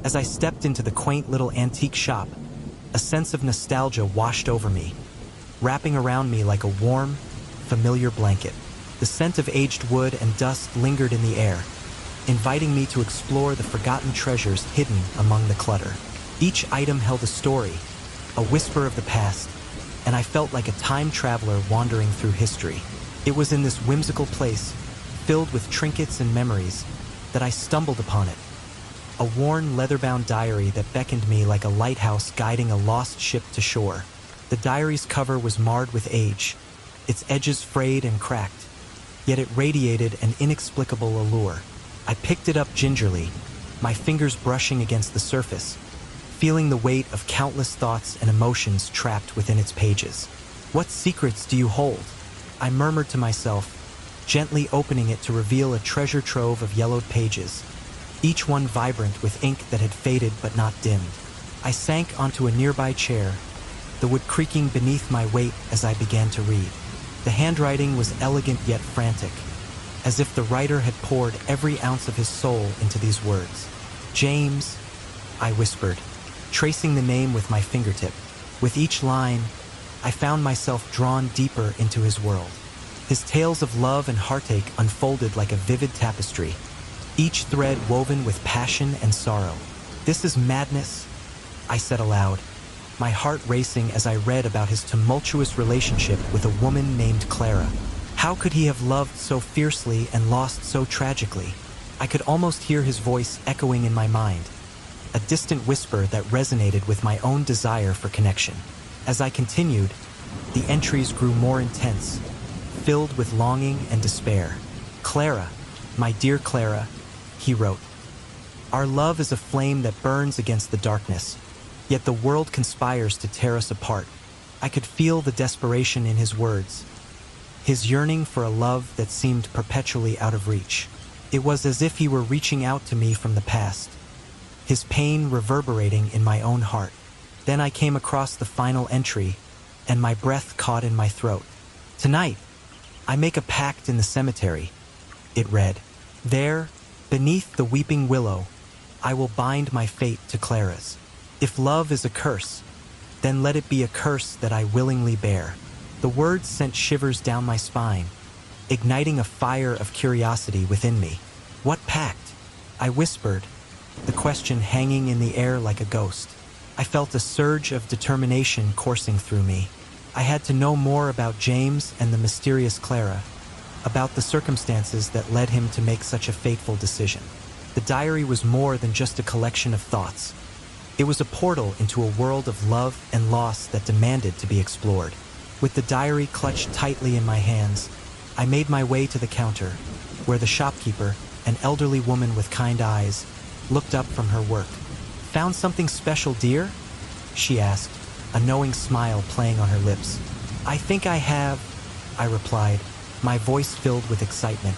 As I stepped into the quaint little antique shop, a sense of nostalgia washed over me, wrapping around me like a warm, familiar blanket. The scent of aged wood and dust lingered in the air, inviting me to explore the forgotten treasures hidden among the clutter. Each item held a story, a whisper of the past, and I felt like a time traveler wandering through history. It was in this whimsical place, filled with trinkets and memories, that I stumbled upon it. A worn, leather-bound diary that beckoned me like a lighthouse guiding a lost ship to shore. The diary's cover was marred with age, its edges frayed and cracked, yet it radiated an inexplicable allure. I picked it up gingerly, my fingers brushing against the surface, feeling the weight of countless thoughts and emotions trapped within its pages. "What secrets do you hold?" I murmured to myself, gently opening it to reveal a treasure trove of yellowed pages, each one vibrant with ink that had faded but not dimmed. I sank onto a nearby chair, the wood creaking beneath my weight as I began to read. The handwriting was elegant yet frantic, as if the writer had poured every ounce of his soul into these words. "James," I whispered, tracing the name with my fingertip. With each line, I found myself drawn deeper into his world. His tales of love and heartache unfolded like a vivid tapestry, each thread woven with passion and sorrow. "This is madness," I said aloud, my heart racing as I read about his tumultuous relationship with a woman named Clara. How could he have loved so fiercely and lost so tragically? I could almost hear his voice echoing in my mind, a distant whisper that resonated with my own desire for connection. As I continued, the entries grew more intense, filled with longing and despair. "Clara, my dear Clara," he wrote. "Our love is a flame that burns against the darkness, yet the world conspires to tear us apart." I could feel the desperation in his words, his yearning for a love that seemed perpetually out of reach. It was as if he were reaching out to me from the past, his pain reverberating in my own heart. Then I came across the final entry, and my breath caught in my throat. "Tonight, I make a pact in the cemetery," it read. "There, beneath the weeping willow, I will bind my fate to Clara's. If love is a curse, then let it be a curse that I willingly bear." The words sent shivers down my spine, igniting a fire of curiosity within me. "What pact?" I whispered, the question hanging in the air like a ghost. I felt a surge of determination coursing through me. I had to know more about James and the mysterious Clara, about the circumstances that led him to make such a fateful decision. The diary was more than just a collection of thoughts. It was a portal into a world of love and loss that demanded to be explored. With the diary clutched tightly in my hands, I made my way to the counter, where the shopkeeper, an elderly woman with kind eyes, looked up from her work. "Found something special, dear?" she asked, a knowing smile playing on her lips. "I think I have," I replied, my voice filled with excitement.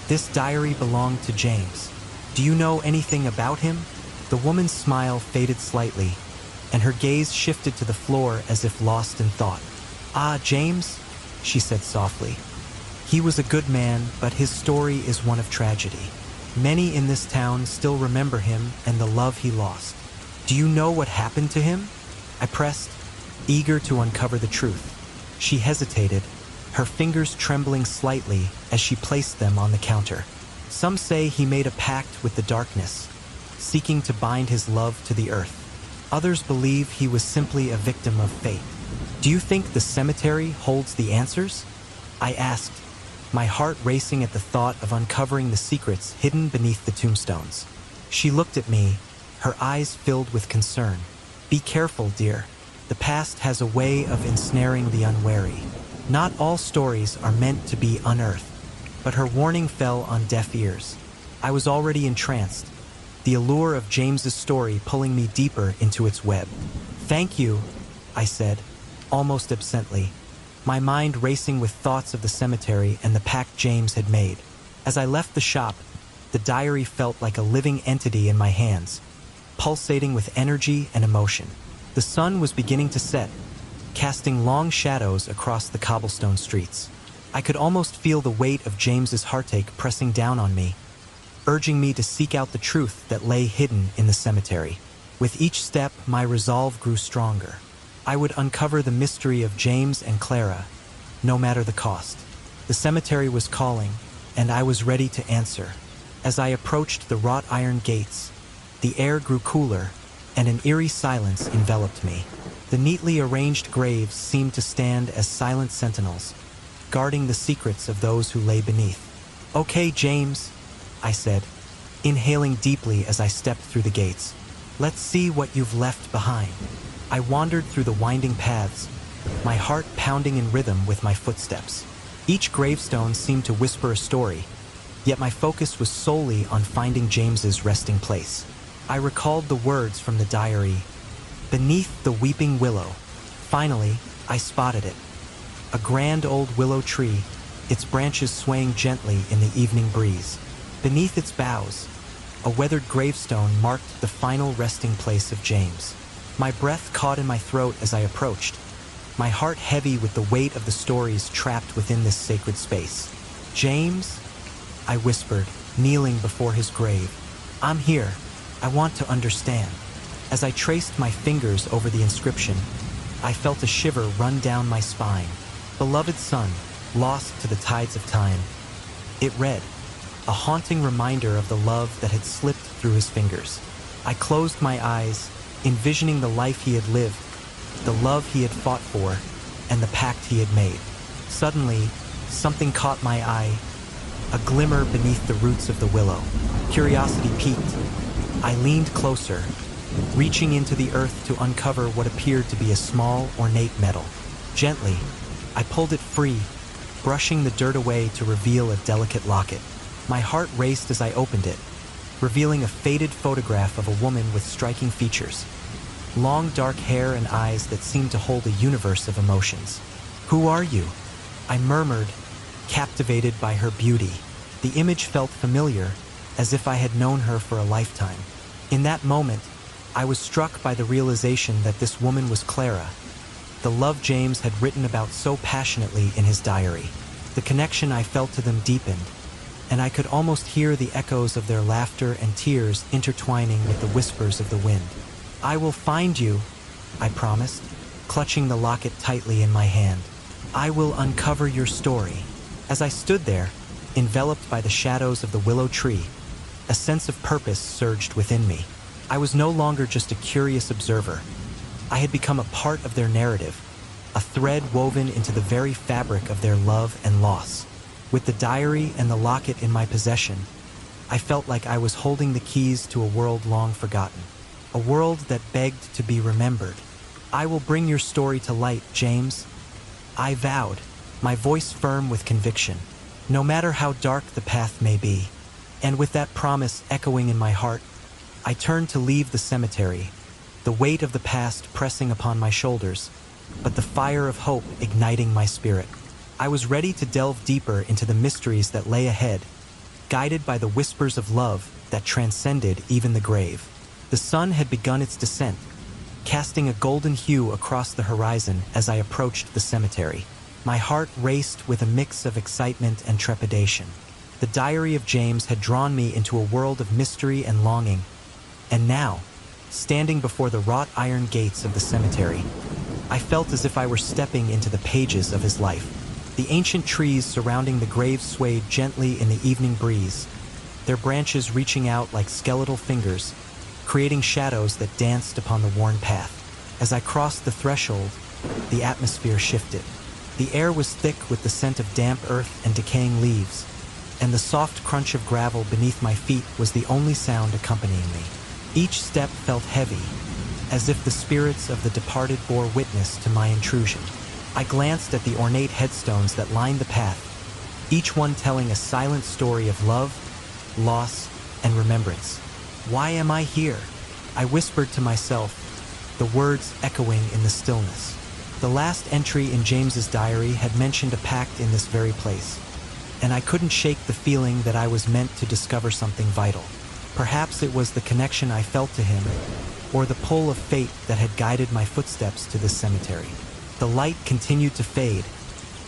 "This diary belonged to James. Do you know anything about him?" The woman's smile faded slightly, and her gaze shifted to the floor as if lost in thought. "Ah, James," she said softly. "He was a good man, but his story is one of tragedy. Many in this town still remember him and the love he lost. Do you know what happened to him?" I pressed, eager to uncover the truth. She hesitated, her fingers trembling slightly as she placed them on the counter. "Some say he made a pact with the darkness, seeking to bind his love to the earth. Others believe he was simply a victim of fate. Do you think the cemetery holds the answers?" I asked, my heart racing at the thought of uncovering the secrets hidden beneath the tombstones. She looked at me, her eyes filled with concern. "Be careful, dear. The past has a way of ensnaring the unwary. Not all stories are meant to be unearthed." But her warning fell on deaf ears. I was already entranced, the allure of James's story pulling me deeper into its web. "Thank you," I said, almost absently, my mind racing with thoughts of the cemetery and the pact James had made. As I left the shop, the diary felt like a living entity in my hands, pulsating with energy and emotion. The sun was beginning to set, casting long shadows across the cobblestone streets. I could almost feel the weight of James's heartache pressing down on me, urging me to seek out the truth that lay hidden in the cemetery. With each step, my resolve grew stronger. I would uncover the mystery of James and Clara, no matter the cost. The cemetery was calling, and I was ready to answer. As I approached the wrought iron gates, the air grew cooler, and an eerie silence enveloped me. The neatly arranged graves seemed to stand as silent sentinels, guarding the secrets of those who lay beneath. "Okay, James," I said, inhaling deeply as I stepped through the gates. "Let's see what you've left behind." I wandered through the winding paths, my heart pounding in rhythm with my footsteps. Each gravestone seemed to whisper a story, yet my focus was solely on finding James's resting place. I recalled the words from the diary, "Beneath the weeping willow." Finally, I spotted it. A grand old willow tree, its branches swaying gently in the evening breeze. Beneath its boughs, a weathered gravestone marked the final resting place of James. My breath caught in my throat as I approached, my heart heavy with the weight of the stories trapped within this sacred space. "James?" I whispered, kneeling before his grave. "I'm here. I want to understand." As I traced my fingers over the inscription, I felt a shiver run down my spine. "Beloved son, lost to the tides of time." It read, a haunting reminder of the love that had slipped through his fingers. I closed my eyes, envisioning the life he had lived, the love he had fought for, and the pact he had made. Suddenly, something caught my eye, a glimmer beneath the roots of the willow. Curiosity piqued. I leaned closer, reaching into the earth to uncover what appeared to be a small, ornate medal. Gently, I pulled it free, brushing the dirt away to reveal a delicate locket. My heart raced as I opened it, revealing a faded photograph of a woman with striking features. Long dark hair and eyes that seemed to hold a universe of emotions. "Who are you?" I murmured, captivated by her beauty. The image felt familiar, as if I had known her for a lifetime. In that moment, I was struck by the realization that this woman was Clara, the love James had written about so passionately in his diary. The connection I felt to them deepened, and I could almost hear the echoes of their laughter and tears intertwining with the whispers of the wind. "I will find you," I promised, clutching the locket tightly in my hand. "I will uncover your story." As I stood there, enveloped by the shadows of the willow tree, a sense of purpose surged within me. I was no longer just a curious observer. I had become a part of their narrative, a thread woven into the very fabric of their love and loss. With the diary and the locket in my possession, I felt like I was holding the keys to a world long forgotten, a world that begged to be remembered. "I will bring your story to light, James," I vowed, my voice firm with conviction, "no matter how dark the path may be." And with that promise echoing in my heart, I turned to leave the cemetery, the weight of the past pressing upon my shoulders, but the fire of hope igniting my spirit. I was ready to delve deeper into the mysteries that lay ahead, guided by the whispers of love that transcended even the grave. The sun had begun its descent, casting a golden hue across the horizon as I approached the cemetery. My heart raced with a mix of excitement and trepidation. The diary of James had drawn me into a world of mystery and longing, and now, standing before the wrought iron gates of the cemetery, I felt as if I were stepping into the pages of his life. The ancient trees surrounding the grave swayed gently in the evening breeze, their branches reaching out like skeletal fingers, creating shadows that danced upon the worn path. As I crossed the threshold, the atmosphere shifted. The air was thick with the scent of damp earth and decaying leaves, and the soft crunch of gravel beneath my feet was the only sound accompanying me. Each step felt heavy, as if the spirits of the departed bore witness to my intrusion. I glanced at the ornate headstones that lined the path, each one telling a silent story of love, loss, and remembrance. "Why am I here?" I whispered to myself, the words echoing in the stillness. The last entry in James's diary had mentioned a pact in this very place, and I couldn't shake the feeling that I was meant to discover something vital. Perhaps it was the connection I felt to him, or the pull of fate that had guided my footsteps to this cemetery. The light continued to fade,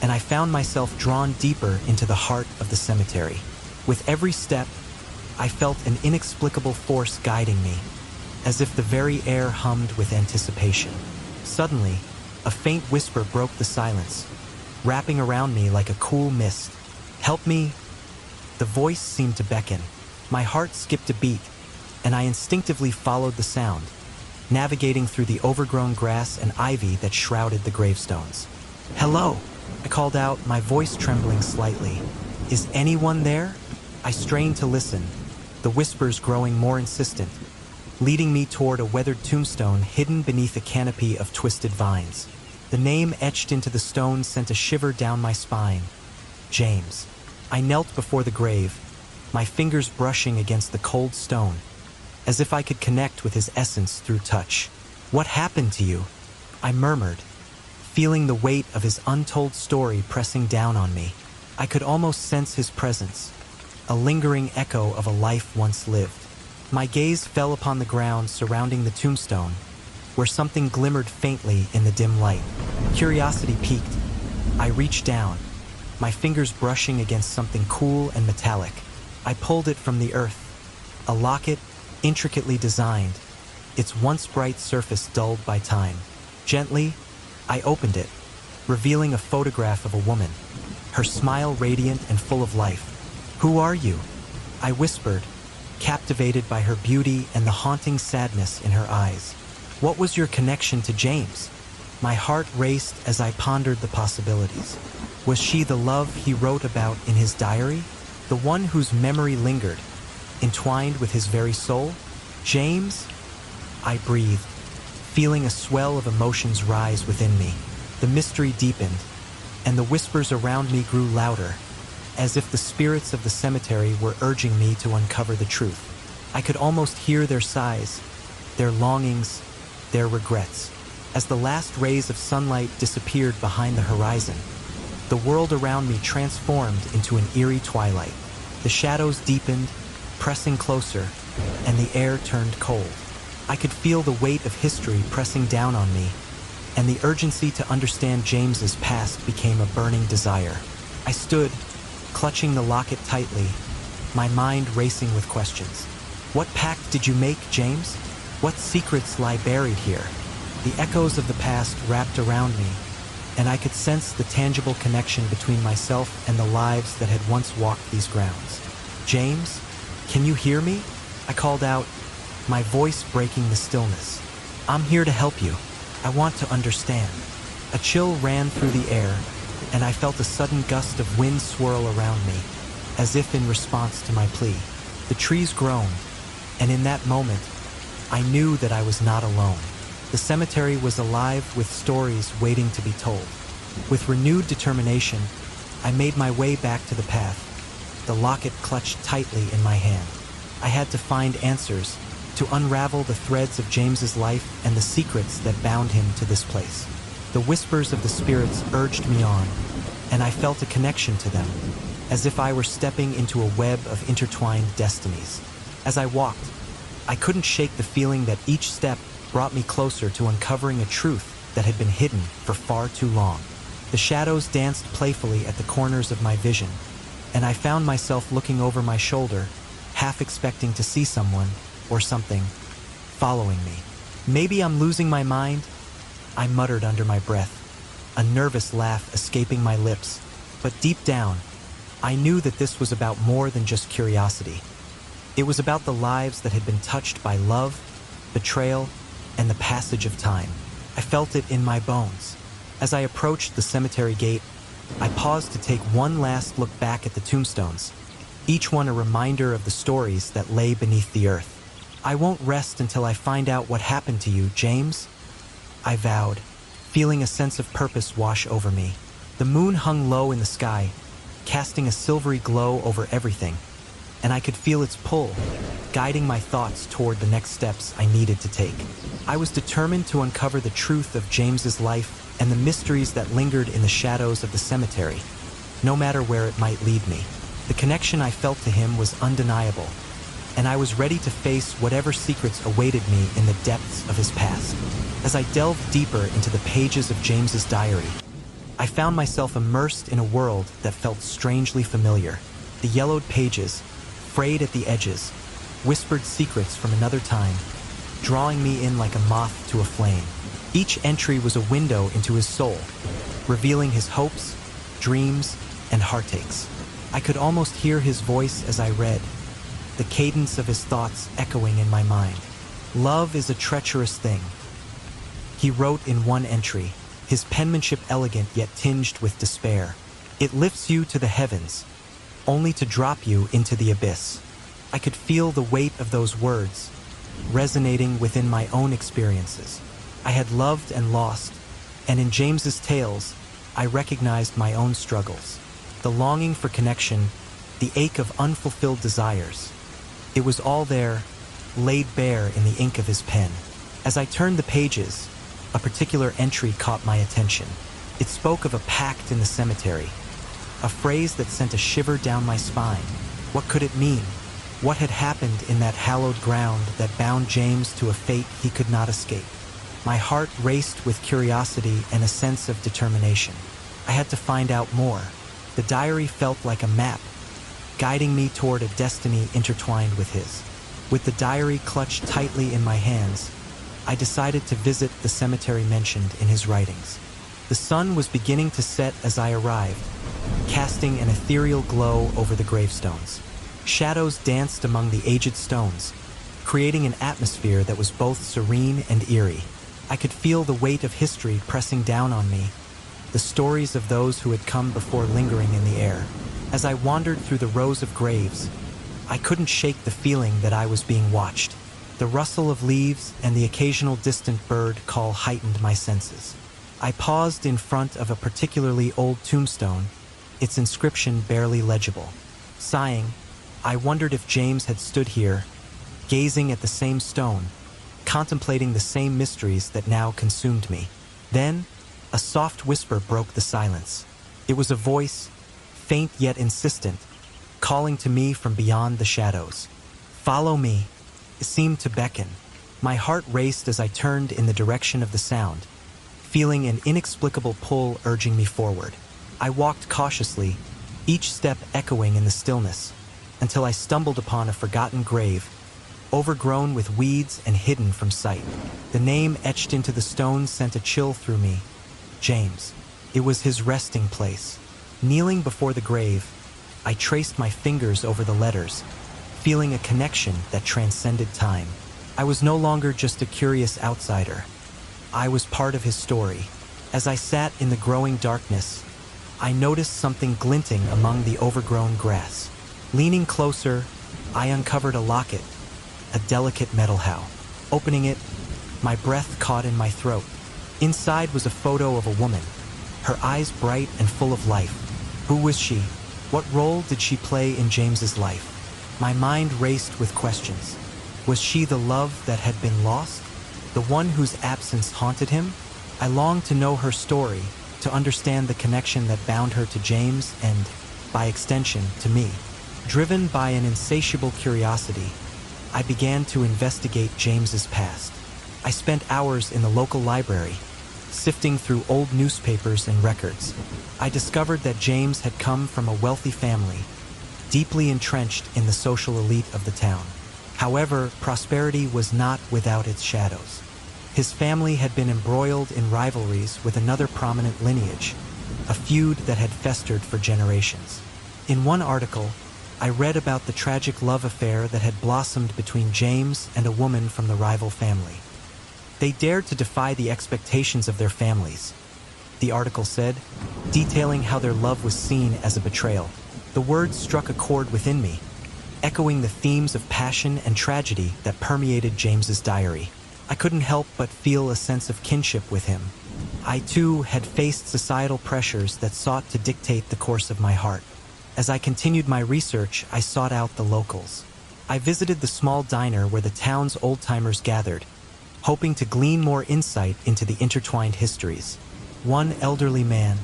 and I found myself drawn deeper into the heart of the cemetery. With every step, I felt an inexplicable force guiding me, as if the very air hummed with anticipation. Suddenly, a faint whisper broke the silence, wrapping around me like a cool mist. "Help me!" The voice seemed to beckon. My heart skipped a beat, and I instinctively followed the sound, navigating through the overgrown grass and ivy that shrouded the gravestones. "Hello!" I called out, my voice trembling slightly. "Is anyone there?" I strained to listen, the whispers growing more insistent, leading me toward a weathered tombstone hidden beneath a canopy of twisted vines. The name etched into the stone sent a shiver down my spine. James. I knelt before the grave, my fingers brushing against the cold stone, as if I could connect with his essence through touch. "What happened to you?" I murmured, feeling the weight of his untold story pressing down on me. I could almost sense his presence, a lingering echo of a life once lived. My gaze fell upon the ground surrounding the tombstone, where something glimmered faintly in the dim light. Curiosity piqued. I reached down, my fingers brushing against something cool and metallic. I pulled it from the earth, a locket intricately designed, its once bright surface dulled by time. Gently, I opened it, revealing a photograph of a woman, her smile radiant and full of life. "Who are you?" I whispered, captivated by her beauty and the haunting sadness in her eyes. "What was your connection to James?" My heart raced as I pondered the possibilities. Was she the love he wrote about in his diary? The one whose memory lingered, entwined with his very soul? "James?" I breathed, feeling a swell of emotions rise within me. The mystery deepened, and the whispers around me grew louder, as if the spirits of the cemetery were urging me to uncover the truth. I could almost hear their sighs, their longings, their regrets. As the last rays of sunlight disappeared behind the horizon, the world around me transformed into an eerie twilight. The shadows deepened, pressing closer, and the air turned cold. I could feel the weight of history pressing down on me, and the urgency to understand James's past became a burning desire. I stood, clutching the locket tightly, my mind racing with questions. What pact did you make, James? What secrets lie buried here? The echoes of the past wrapped around me, and I could sense the tangible connection between myself and the lives that had once walked these grounds. "James, can you hear me?" I called out, my voice breaking the stillness. "I'm here to help you. I want to understand." A chill ran through the air, and I felt a sudden gust of wind swirl around me, as if in response to my plea. The trees groaned, and in that moment, I knew that I was not alone. The cemetery was alive with stories waiting to be told. With renewed determination, I made my way back to the path, the locket clutched tightly in my hand. I had to find answers, to unravel the threads of James's life and the secrets that bound him to this place. The whispers of the spirits urged me on, and I felt a connection to them, as if I were stepping into a web of intertwined destinies. As I walked, I couldn't shake the feeling that each step brought me closer to uncovering a truth that had been hidden for far too long. The shadows danced playfully at the corners of my vision, and I found myself looking over my shoulder, half expecting to see someone, or something, following me. "Maybe I'm losing my mind," I muttered under my breath, a nervous laugh escaping my lips. But deep down, I knew that this was about more than just curiosity. It was about the lives that had been touched by love, betrayal, and the passage of time. I felt it in my bones. As I approached the cemetery gate, I paused to take one last look back at the tombstones, each one a reminder of the stories that lay beneath the earth. "I won't rest until I find out what happened to you, James," I vowed, feeling a sense of purpose wash over me. The moon hung low in the sky, casting a silvery glow over everything, and I could feel its pull, guiding my thoughts toward the next steps I needed to take. I was determined to uncover the truth of James's life and the mysteries that lingered in the shadows of the cemetery, no matter where it might lead me. The connection I felt to him was undeniable, and I was ready to face whatever secrets awaited me in the depths of his past. As I delved deeper into the pages of James's diary, I found myself immersed in a world that felt strangely familiar. The yellowed pages, frayed at the edges, whispered secrets from another time, drawing me in like a moth to a flame. Each entry was a window into his soul, revealing his hopes, dreams, and heartaches. I could almost hear his voice as I read, the cadence of his thoughts echoing in my mind. Love is a treacherous thing, he wrote in one entry, his penmanship elegant yet tinged with despair. It lifts you to the heavens, only to drop you into the abyss. I could feel the weight of those words, resonating within my own experiences. I had loved and lost, and in James's tales, I recognized my own struggles. The longing for connection, the ache of unfulfilled desires. It was all there, laid bare in the ink of his pen. As I turned the pages, a particular entry caught my attention. It spoke of a pact in the cemetery, a phrase that sent a shiver down my spine. What could it mean? What had happened in that hallowed ground that bound James to a fate he could not escape? My heart raced with curiosity and a sense of determination. I had to find out more. The diary felt like a map, guiding me toward a destiny intertwined with his. With the diary clutched tightly in my hands, I decided to visit the cemetery mentioned in his writings. The sun was beginning to set as I arrived, casting an ethereal glow over the gravestones. Shadows danced among the aged stones, creating an atmosphere that was both serene and eerie. I could feel the weight of history pressing down on me, the stories of those who had come before lingering in the air. As I wandered through the rows of graves, I couldn't shake the feeling that I was being watched. The rustle of leaves and the occasional distant bird call heightened my senses. I paused in front of a particularly old tombstone, its inscription barely legible. Sighing, I wondered if James had stood here, gazing at the same stone, contemplating the same mysteries that now consumed me. Then, a soft whisper broke the silence. It was a voice, faint yet insistent, calling to me from beyond the shadows. "Follow me." It seemed to beckon. My heart raced as I turned in the direction of the sound, feeling an inexplicable pull urging me forward. I walked cautiously, each step echoing in the stillness, until I stumbled upon a forgotten grave, overgrown with weeds and hidden from sight. The name etched into the stone sent a chill through me. James. It was his resting place. Kneeling before the grave, I traced my fingers over the letters, feeling a connection that transcended time. I was no longer just a curious outsider. I was part of his story. As I sat in the growing darkness, I noticed something glinting among the overgrown grass. Leaning closer, I uncovered a locket, a delicate metal how. Opening it, my breath caught in my throat. Inside was a photo of a woman, her eyes bright and full of life. Who was she? What role did she play in James's life? My mind raced with questions. Was she the love that had been lost? The one whose absence haunted him? I longed to know her story, to understand the connection that bound her to James and, by extension, to me. Driven by an insatiable curiosity, I began to investigate James's past. I spent hours in the local library, sifting through old newspapers and records. I discovered that James had come from a wealthy family, deeply entrenched in the social elite of the town. However, prosperity was not without its shadows. His family had been embroiled in rivalries with another prominent lineage, a feud that had festered for generations. In one article, I read about the tragic love affair that had blossomed between James and a woman from the rival family. They dared to defy the expectations of their families, the article said, detailing how their love was seen as a betrayal. The words struck a chord within me, echoing the themes of passion and tragedy that permeated James's diary. I couldn't help but feel a sense of kinship with him. I, too, had faced societal pressures that sought to dictate the course of my heart. As I continued my research, I sought out the locals. I visited the small diner where the town's old-timers gathered, hoping to glean more insight into the intertwined histories. One elderly man,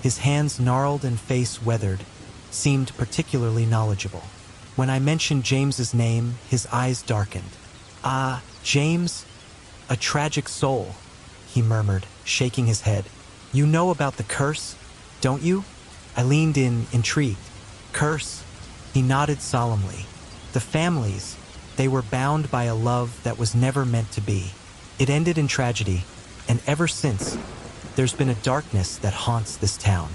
his hands gnarled and face weathered, seemed particularly knowledgeable. When I mentioned James's name, his eyes darkened. "Ah, James? A tragic soul," he murmured, shaking his head. "You know about the curse, don't you?" I leaned in, intrigued. "Curse?" He nodded solemnly. the families, they were bound by a love that was never meant to be. It ended in tragedy, and ever since, there's been a darkness that haunts this town.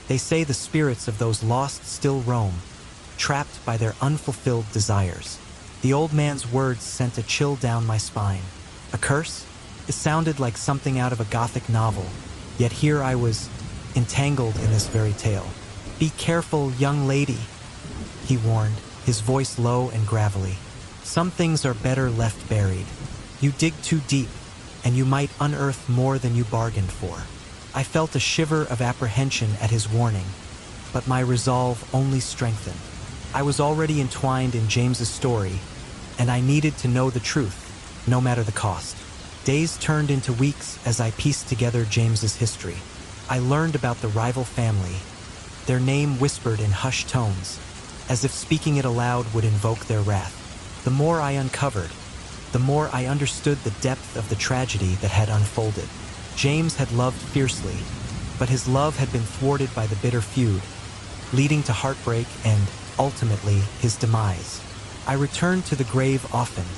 They say the spirits of those lost still roam, trapped by their unfulfilled desires. The old man's words sent a chill down my spine. A curse? It sounded like something out of a Gothic novel, yet here I was, entangled in this very tale. "Be careful, young lady," he warned, his voice low and gravelly. "Some things are better left buried. You dig too deep, and you might unearth more than you bargained for." I felt a shiver of apprehension at his warning, but my resolve only strengthened. I was already entwined in James's story, and I needed to know the truth, no matter the cost. Days turned into weeks as I pieced together James's history. I learned about the rival family, their name whispered in hushed tones, as if speaking it aloud would invoke their wrath. The more I uncovered, the more I understood the depth of the tragedy that had unfolded. James had loved fiercely, but his love had been thwarted by the bitter feud, leading to heartbreak and, ultimately, his demise. I returned to the grave often,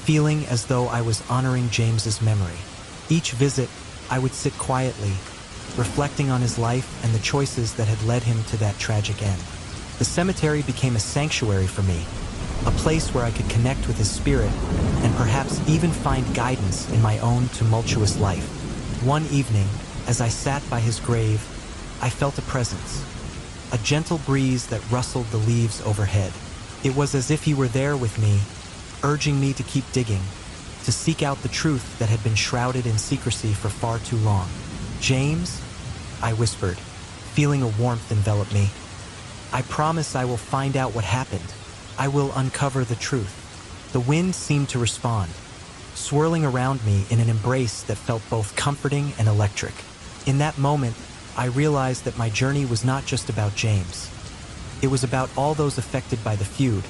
feeling as though I was honoring James's memory. Each visit, I would sit quietly, reflecting on his life and the choices that had led him to that tragic end. The cemetery became a sanctuary for me, a place where I could connect with his spirit and perhaps even find guidance in my own tumultuous life. One evening, as I sat by his grave, I felt a presence, a gentle breeze that rustled the leaves overhead. It was as if he were there with me, urging me to keep digging, to seek out the truth that had been shrouded in secrecy for far too long. "James," I whispered, feeling a warmth envelop me. "I promise I will find out what happened. I will uncover the truth." The wind seemed to respond, swirling around me in an embrace that felt both comforting and electric. In that moment, I realized that my journey was not just about James. It was about all those affected by the feud,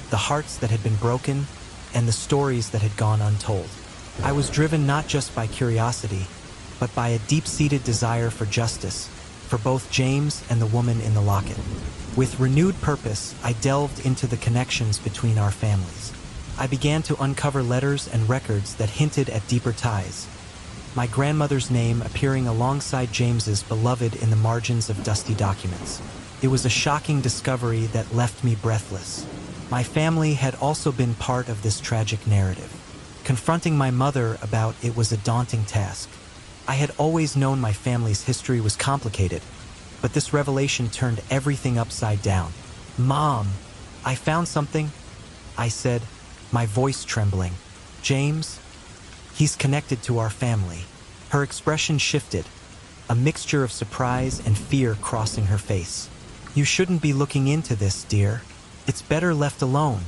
the hearts that had been broken, and the stories that had gone untold. I was driven not just by curiosity, but by a deep-seated desire for justice, for both James and the woman in the locket. With renewed purpose, I delved into the connections between our families. I began to uncover letters and records that hinted at deeper ties, my grandmother's name appearing alongside James's beloved in the margins of dusty documents. It was a shocking discovery that left me breathless. My family had also been part of this tragic narrative. Confronting my mother about it was a daunting task. I had always known my family's history was complicated, but this revelation turned everything upside down. "Mom, I found something," I said, my voice trembling. "James, he's connected to our family." Her expression shifted, a mixture of surprise and fear crossing her face. "You shouldn't be looking into this, dear. It's better left alone,"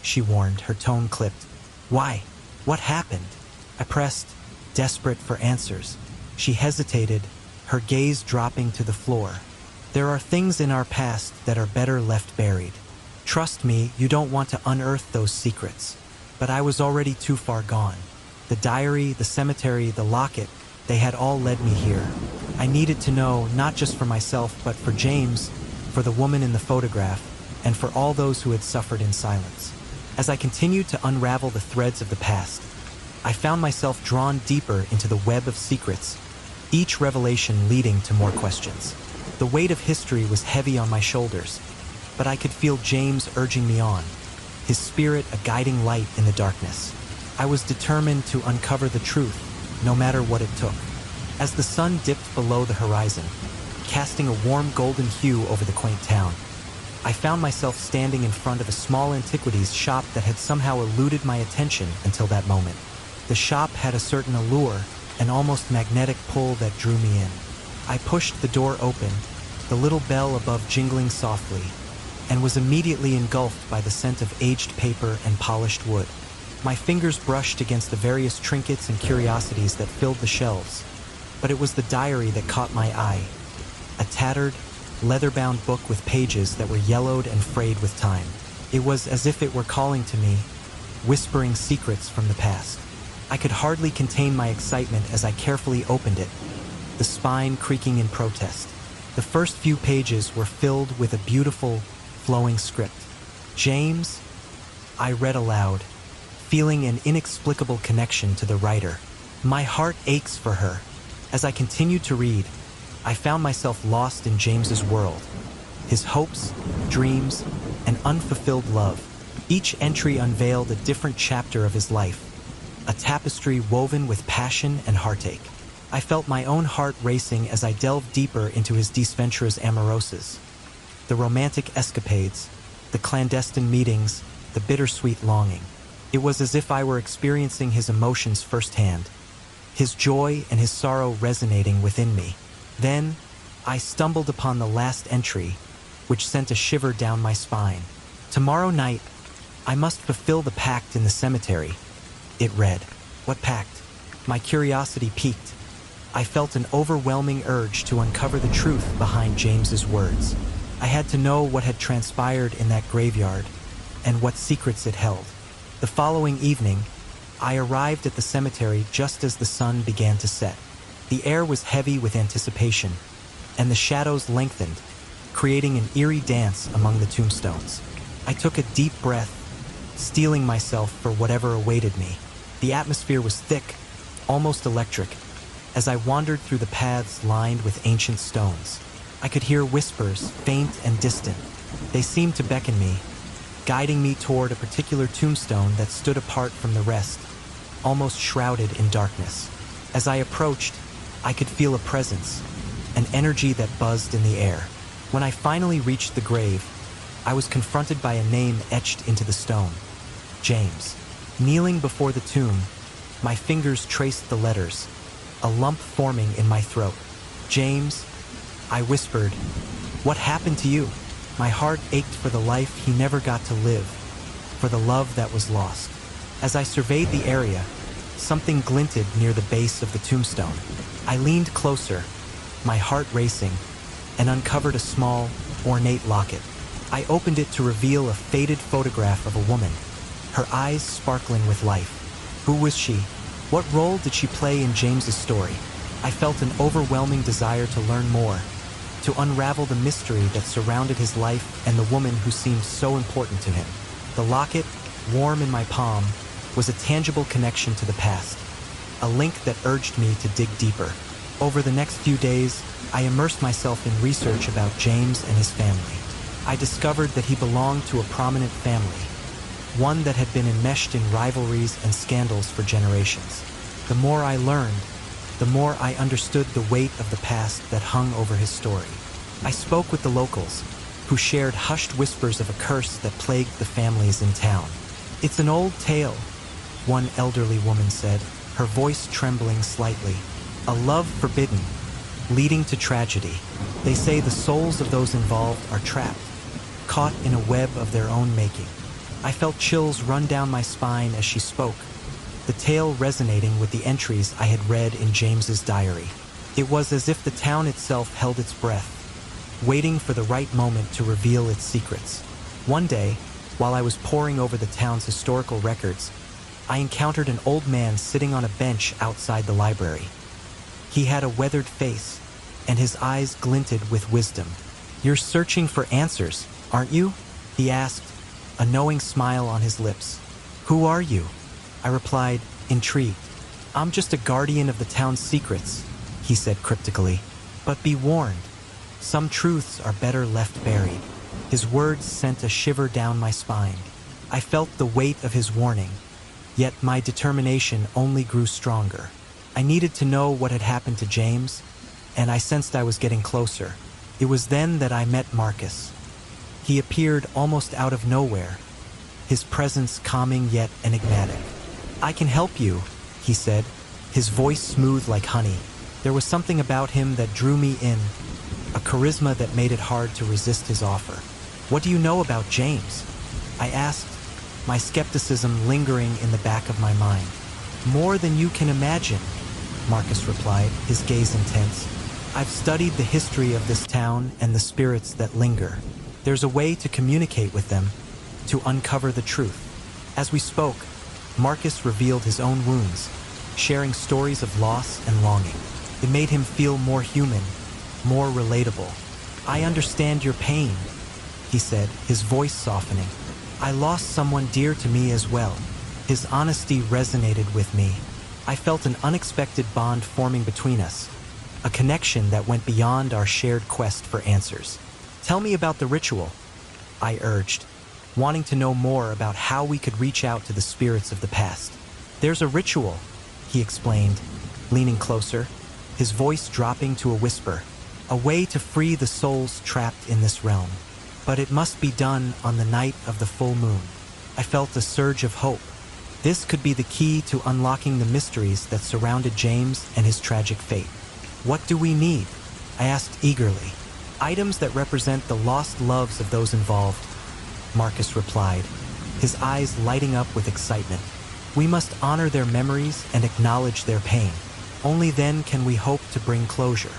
she warned, her tone clipped. "Why? What happened?" I pressed, desperate for answers. She hesitated, her gaze dropping to the floor. "There are things in our past that are better left buried. Trust me, you don't want to unearth those secrets." But I was already too far gone. The diary, the cemetery, the locket, they had all led me here. I needed to know, not just for myself, but for James, for the woman in the photograph, and for all those who had suffered in silence. As I continued to unravel the threads of the past, I found myself drawn deeper into the web of secrets, each revelation leading to more questions. The weight of history was heavy on my shoulders, but I could feel James urging me on, his spirit a guiding light in the darkness. I was determined to uncover the truth, no matter what it took. As the sun dipped below the horizon, casting a warm golden hue over the quaint town, I found myself standing in front of a small antiquities shop that had somehow eluded my attention until that moment. The shop had a certain allure, an almost magnetic pull that drew me in. I pushed the door open, the little bell above jingling softly, and was immediately engulfed by the scent of aged paper and polished wood. My fingers brushed against the various trinkets and curiosities that filled the shelves, but it was the diary that caught my eye, a tattered, leather-bound book with pages that were yellowed and frayed with time. It was as if it were calling to me, whispering secrets from the past. I could hardly contain my excitement as I carefully opened it, the spine creaking in protest. The first few pages were filled with a beautiful, flowing script. "James, I read aloud, feeling an inexplicable connection to the writer. My heart aches for her. As I continued to read, I found myself lost in James's world. His hopes, dreams, and unfulfilled love. Each entry unveiled a different chapter of his life, a tapestry woven with passion and heartache. I felt my own heart racing as I delved deeper into his Desventuras Amorosas. The romantic escapades, the clandestine meetings, the bittersweet longing. It was as if I were experiencing his emotions firsthand, his joy and his sorrow resonating within me. Then, I stumbled upon the last entry, which sent a shiver down my spine. Tomorrow night, I must fulfill the pact in the cemetery. It read. What pact? My curiosity piqued. I felt an overwhelming urge to uncover the truth behind James's words. I had to know what had transpired in that graveyard and what secrets it held. The following evening, I arrived at the cemetery just as the sun began to set. The air was heavy with anticipation, and the shadows lengthened, creating an eerie dance among the tombstones. I took a deep breath, steeling myself for whatever awaited me. The atmosphere was thick, almost electric, as I wandered through the paths lined with ancient stones. I could hear whispers, faint and distant. They seemed to beckon me, guiding me toward a particular tombstone that stood apart from the rest, almost shrouded in darkness. As I approached, I could feel a presence, an energy that buzzed in the air. When I finally reached the grave, I was confronted by a name etched into the stone. James. Kneeling before the tomb, my fingers traced the letters, a lump forming in my throat. James, I whispered, what happened to you? My heart ached for the life he never got to live, for the love that was lost. As I surveyed the area, something glinted near the base of the tombstone. I leaned closer, my heart racing, and uncovered a small, ornate locket. I opened it to reveal a faded photograph of a woman, her eyes sparkling with life. Who was she? What role did she play in James's story? I felt an overwhelming desire to learn more, to unravel the mystery that surrounded his life and the woman who seemed so important to him. The locket, warm in my palm, was a tangible connection to the past, a link that urged me to dig deeper. Over the next few days, I immersed myself in research about James and his family. I discovered that he belonged to a prominent family, one that had been enmeshed in rivalries and scandals for generations. The more I learned, the more I understood the weight of the past that hung over his story. I spoke with the locals, who shared hushed whispers of a curse that plagued the families in town. It's an old tale, one elderly woman said, her voice trembling slightly. A love forbidden, leading to tragedy. They say the souls of those involved are trapped, caught in a web of their own making. I felt chills run down my spine as she spoke, the tale resonating with the entries I had read in James's diary. It was as if the town itself held its breath, waiting for the right moment to reveal its secrets. One day, while I was poring over the town's historical records, I encountered an old man sitting on a bench outside the library. He had a weathered face, and his eyes glinted with wisdom. "You're searching for answers, aren't you?" he asked, a knowing smile on his lips. "Who are you?" I replied, intrigued. "I'm just a guardian of the town's secrets," he said cryptically. "But be warned, some truths are better left buried." His words sent a shiver down my spine. I felt the weight of his warning, yet my determination only grew stronger. I needed to know what had happened to James, and I sensed I was getting closer. It was then that I met Marcus. He appeared almost out of nowhere, his presence calming yet enigmatic. "I can help you," he said, his voice smooth like honey. There was something about him that drew me in, a charisma that made it hard to resist his offer. "What do you know about James?" I asked, my skepticism lingering in the back of my mind. "More than you can imagine," Marcus replied, his gaze intense. "I've studied the history of this town and the spirits that linger. There's a way to communicate with them, to uncover the truth." As we spoke, Marcus revealed his own wounds, sharing stories of loss and longing. It made him feel more human, more relatable. "I understand your pain," he said, his voice softening. I lost someone dear to me as well. His honesty resonated with me. I felt an unexpected bond forming between us, a connection that went beyond our shared quest for answers. Tell me about the ritual, I urged, wanting to know more about how we could reach out to the spirits of the past. There's a ritual, he explained, leaning closer, his voice dropping to a whisper, a way to free the souls trapped in this realm. But it must be done on the night of the full moon. I felt a surge of hope. This could be the key to unlocking the mysteries that surrounded James and his tragic fate. What do we need? I asked eagerly. Items that represent the lost loves of those involved, Marcus replied, his eyes lighting up with excitement. We must honor their memories and acknowledge their pain. Only then can we hope to bring closure.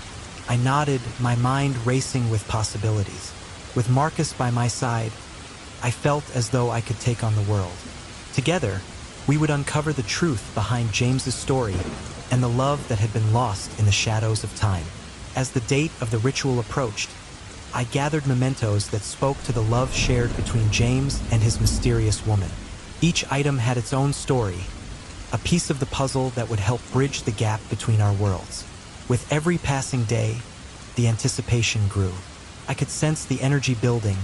I nodded, my mind racing with possibilities. With Marcus by my side, I felt as though I could take on the world. Together, we would uncover the truth behind James's story and the love that had been lost in the shadows of time. As the date of the ritual approached, I gathered mementos that spoke to the love shared between James and his mysterious woman. Each item had its own story, a piece of the puzzle that would help bridge the gap between our worlds. With every passing day, the anticipation grew. I could sense the energy building,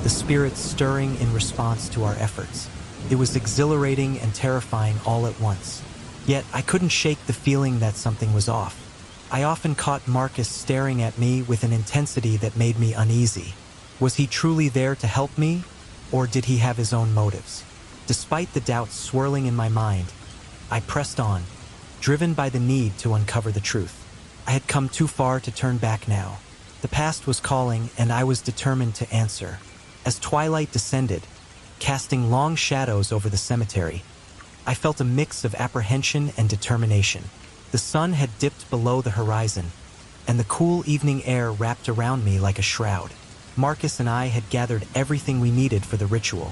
the spirits stirring in response to our efforts. It was exhilarating and terrifying all at once. Yet I couldn't shake the feeling that something was off. I often caught Marcus staring at me with an intensity that made me uneasy. Was he truly there to help me, or did he have his own motives? Despite the doubts swirling in my mind, I pressed on, driven by the need to uncover the truth. I had come too far to turn back now. The past was calling, and I was determined to answer. As twilight descended, casting long shadows over the cemetery, I felt a mix of apprehension and determination. The sun had dipped below the horizon, and the cool evening air wrapped around me like a shroud. Marcus and I had gathered everything we needed for the ritual.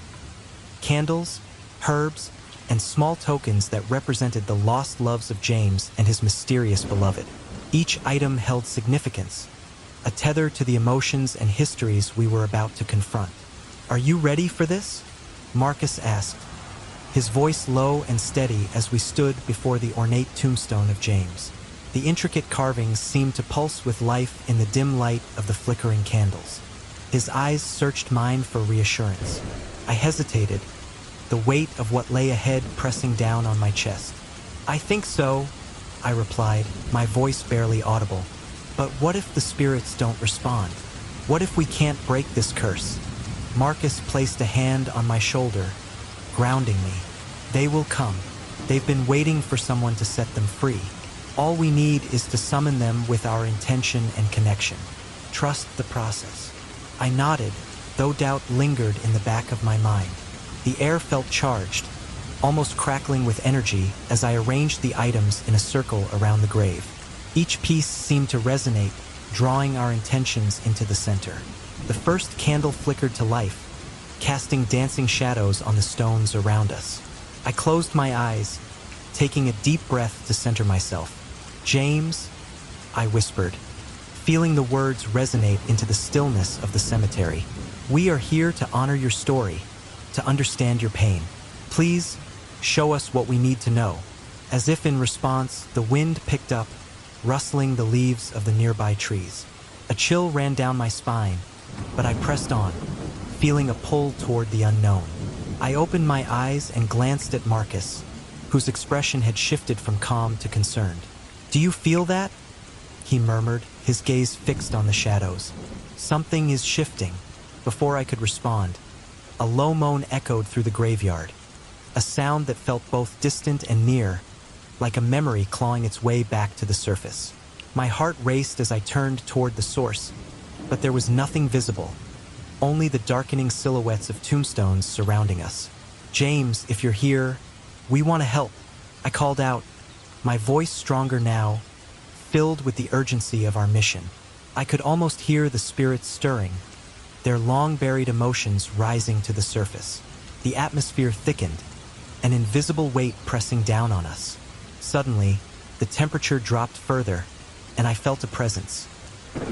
Candles, herbs, and small tokens that represented the lost loves of James and his mysterious beloved. Each item held significance, a tether to the emotions and histories we were about to confront. "Are you ready for this?" Marcus asked, his voice low and steady as we stood before the ornate tombstone of James. The intricate carvings seemed to pulse with life in the dim light of the flickering candles. His eyes searched mine for reassurance. I hesitated, the weight of what lay ahead pressing down on my chest. "I think so," I replied, my voice barely audible. "But what if the spirits don't respond? What if we can't break this curse?" Marcus placed a hand on my shoulder, grounding me. "They will come. They've been waiting for someone to set them free. All we need is to summon them with our intention and connection. Trust the process." I nodded, though doubt lingered in the back of my mind. The air felt charged, almost crackling with energy as I arranged the items in a circle around the grave. Each piece seemed to resonate, drawing our intentions into the center. The first candle flickered to life, casting dancing shadows on the stones around us. I closed my eyes, taking a deep breath to center myself. "James," I whispered, feeling the words resonate into the stillness of the cemetery. "We are here to honor your story, to understand your pain. Please, show us what we need to know." As if in response, the wind picked up, rustling the leaves of the nearby trees. A chill ran down my spine, but I pressed on, feeling a pull toward the unknown. I opened my eyes and glanced at Marcus, whose expression had shifted from calm to concerned. "Do you feel that?" he murmured, his gaze fixed on the shadows. "Something is shifting." Before I could respond, a low moan echoed through the graveyard, a sound that felt both distant and near, like a memory clawing its way back to the surface. My heart raced as I turned toward the source, but there was nothing visible, only the darkening silhouettes of tombstones surrounding us. "James, if you're here, we want to help," I called out, my voice stronger now, filled with the urgency of our mission. I could almost hear the spirits stirring, their long-buried emotions rising to the surface. The atmosphere thickened, an invisible weight pressing down on us. Suddenly, the temperature dropped further, and I felt a presence,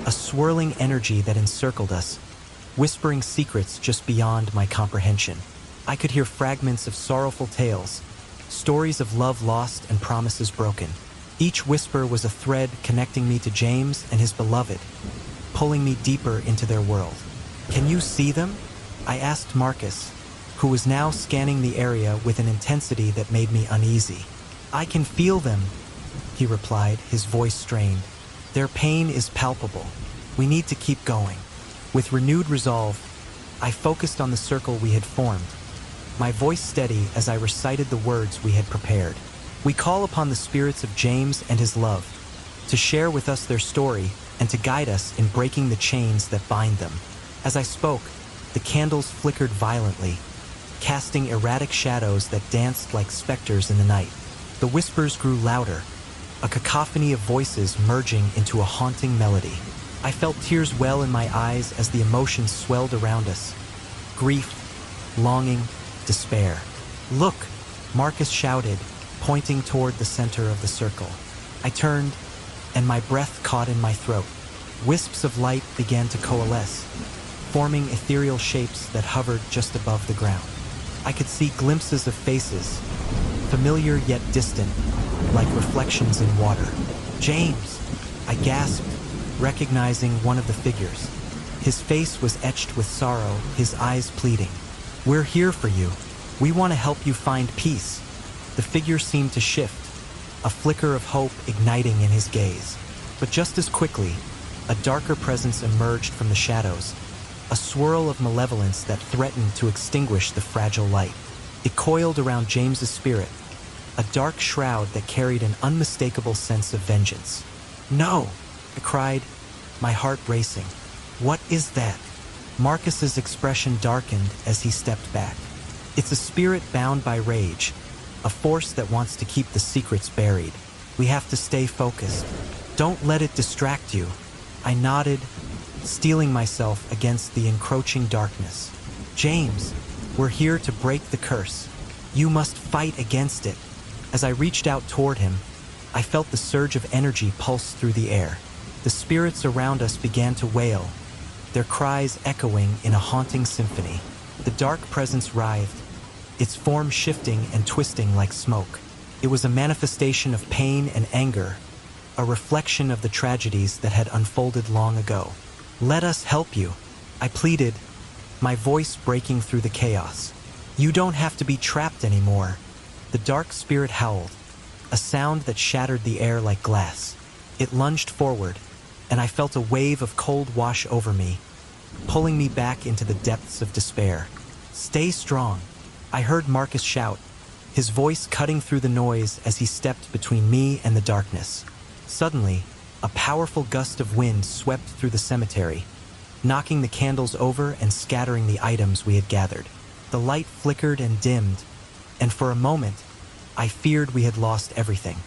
a swirling energy that encircled us, whispering secrets just beyond my comprehension. I could hear fragments of sorrowful tales, stories of love lost and promises broken. Each whisper was a thread connecting me to James and his beloved, pulling me deeper into their world. "Can you see them?" I asked Marcus, who was now scanning the area with an intensity that made me uneasy. "I can feel them," he replied, his voice strained. "Their pain is palpable. We need to keep going." With renewed resolve, I focused on the circle we had formed, my voice steady as I recited the words we had prepared. "We call upon the spirits of James and his love to share with us their story and to guide us in breaking the chains that bind them." As I spoke, the candles flickered violently, casting erratic shadows that danced like specters in the night. The whispers grew louder, a cacophony of voices merging into a haunting melody. I felt tears well in my eyes as the emotions swelled around us. Grief, longing, despair. "Look!" Marcus shouted, pointing toward the center of the circle. I turned, and my breath caught in my throat. Wisps of light began to coalesce, forming ethereal shapes that hovered just above the ground. I could see glimpses of faces, familiar yet distant, like reflections in water. "James!" I gasped, recognizing one of the figures. His face was etched with sorrow, his eyes pleading. "We're here for you. We want to help you find peace." The figure seemed to shift, a flicker of hope igniting in his gaze. But just as quickly, a darker presence emerged from the shadows, a swirl of malevolence that threatened to extinguish the fragile light. It coiled around James's spirit, a dark shroud that carried an unmistakable sense of vengeance. "No!" I cried, my heart racing. "What is that?" Marcus's expression darkened as he stepped back. "It's a spirit bound by rage, a force that wants to keep the secrets buried. We have to stay focused. Don't let it distract you." I nodded, steeling myself against the encroaching darkness. "James, we're here to break the curse. You must fight against it." As I reached out toward him, I felt the surge of energy pulse through the air. The spirits around us began to wail, their cries echoing in a haunting symphony. The dark presence writhed, its form shifting and twisting like smoke. It was a manifestation of pain and anger, a reflection of the tragedies that had unfolded long ago. "Let us help you," I pleaded, my voice breaking through the chaos. "You don't have to be trapped anymore." The dark spirit howled, a sound that shattered the air like glass. It lunged forward, and I felt a wave of cold wash over me, pulling me back into the depths of despair. "Stay strong," I heard Marcus shout, his voice cutting through the noise as he stepped between me and the darkness. Suddenly, a powerful gust of wind swept through the cemetery, knocking the candles over and scattering the items we had gathered. The light flickered and dimmed, and for a moment, I feared we had lost everything.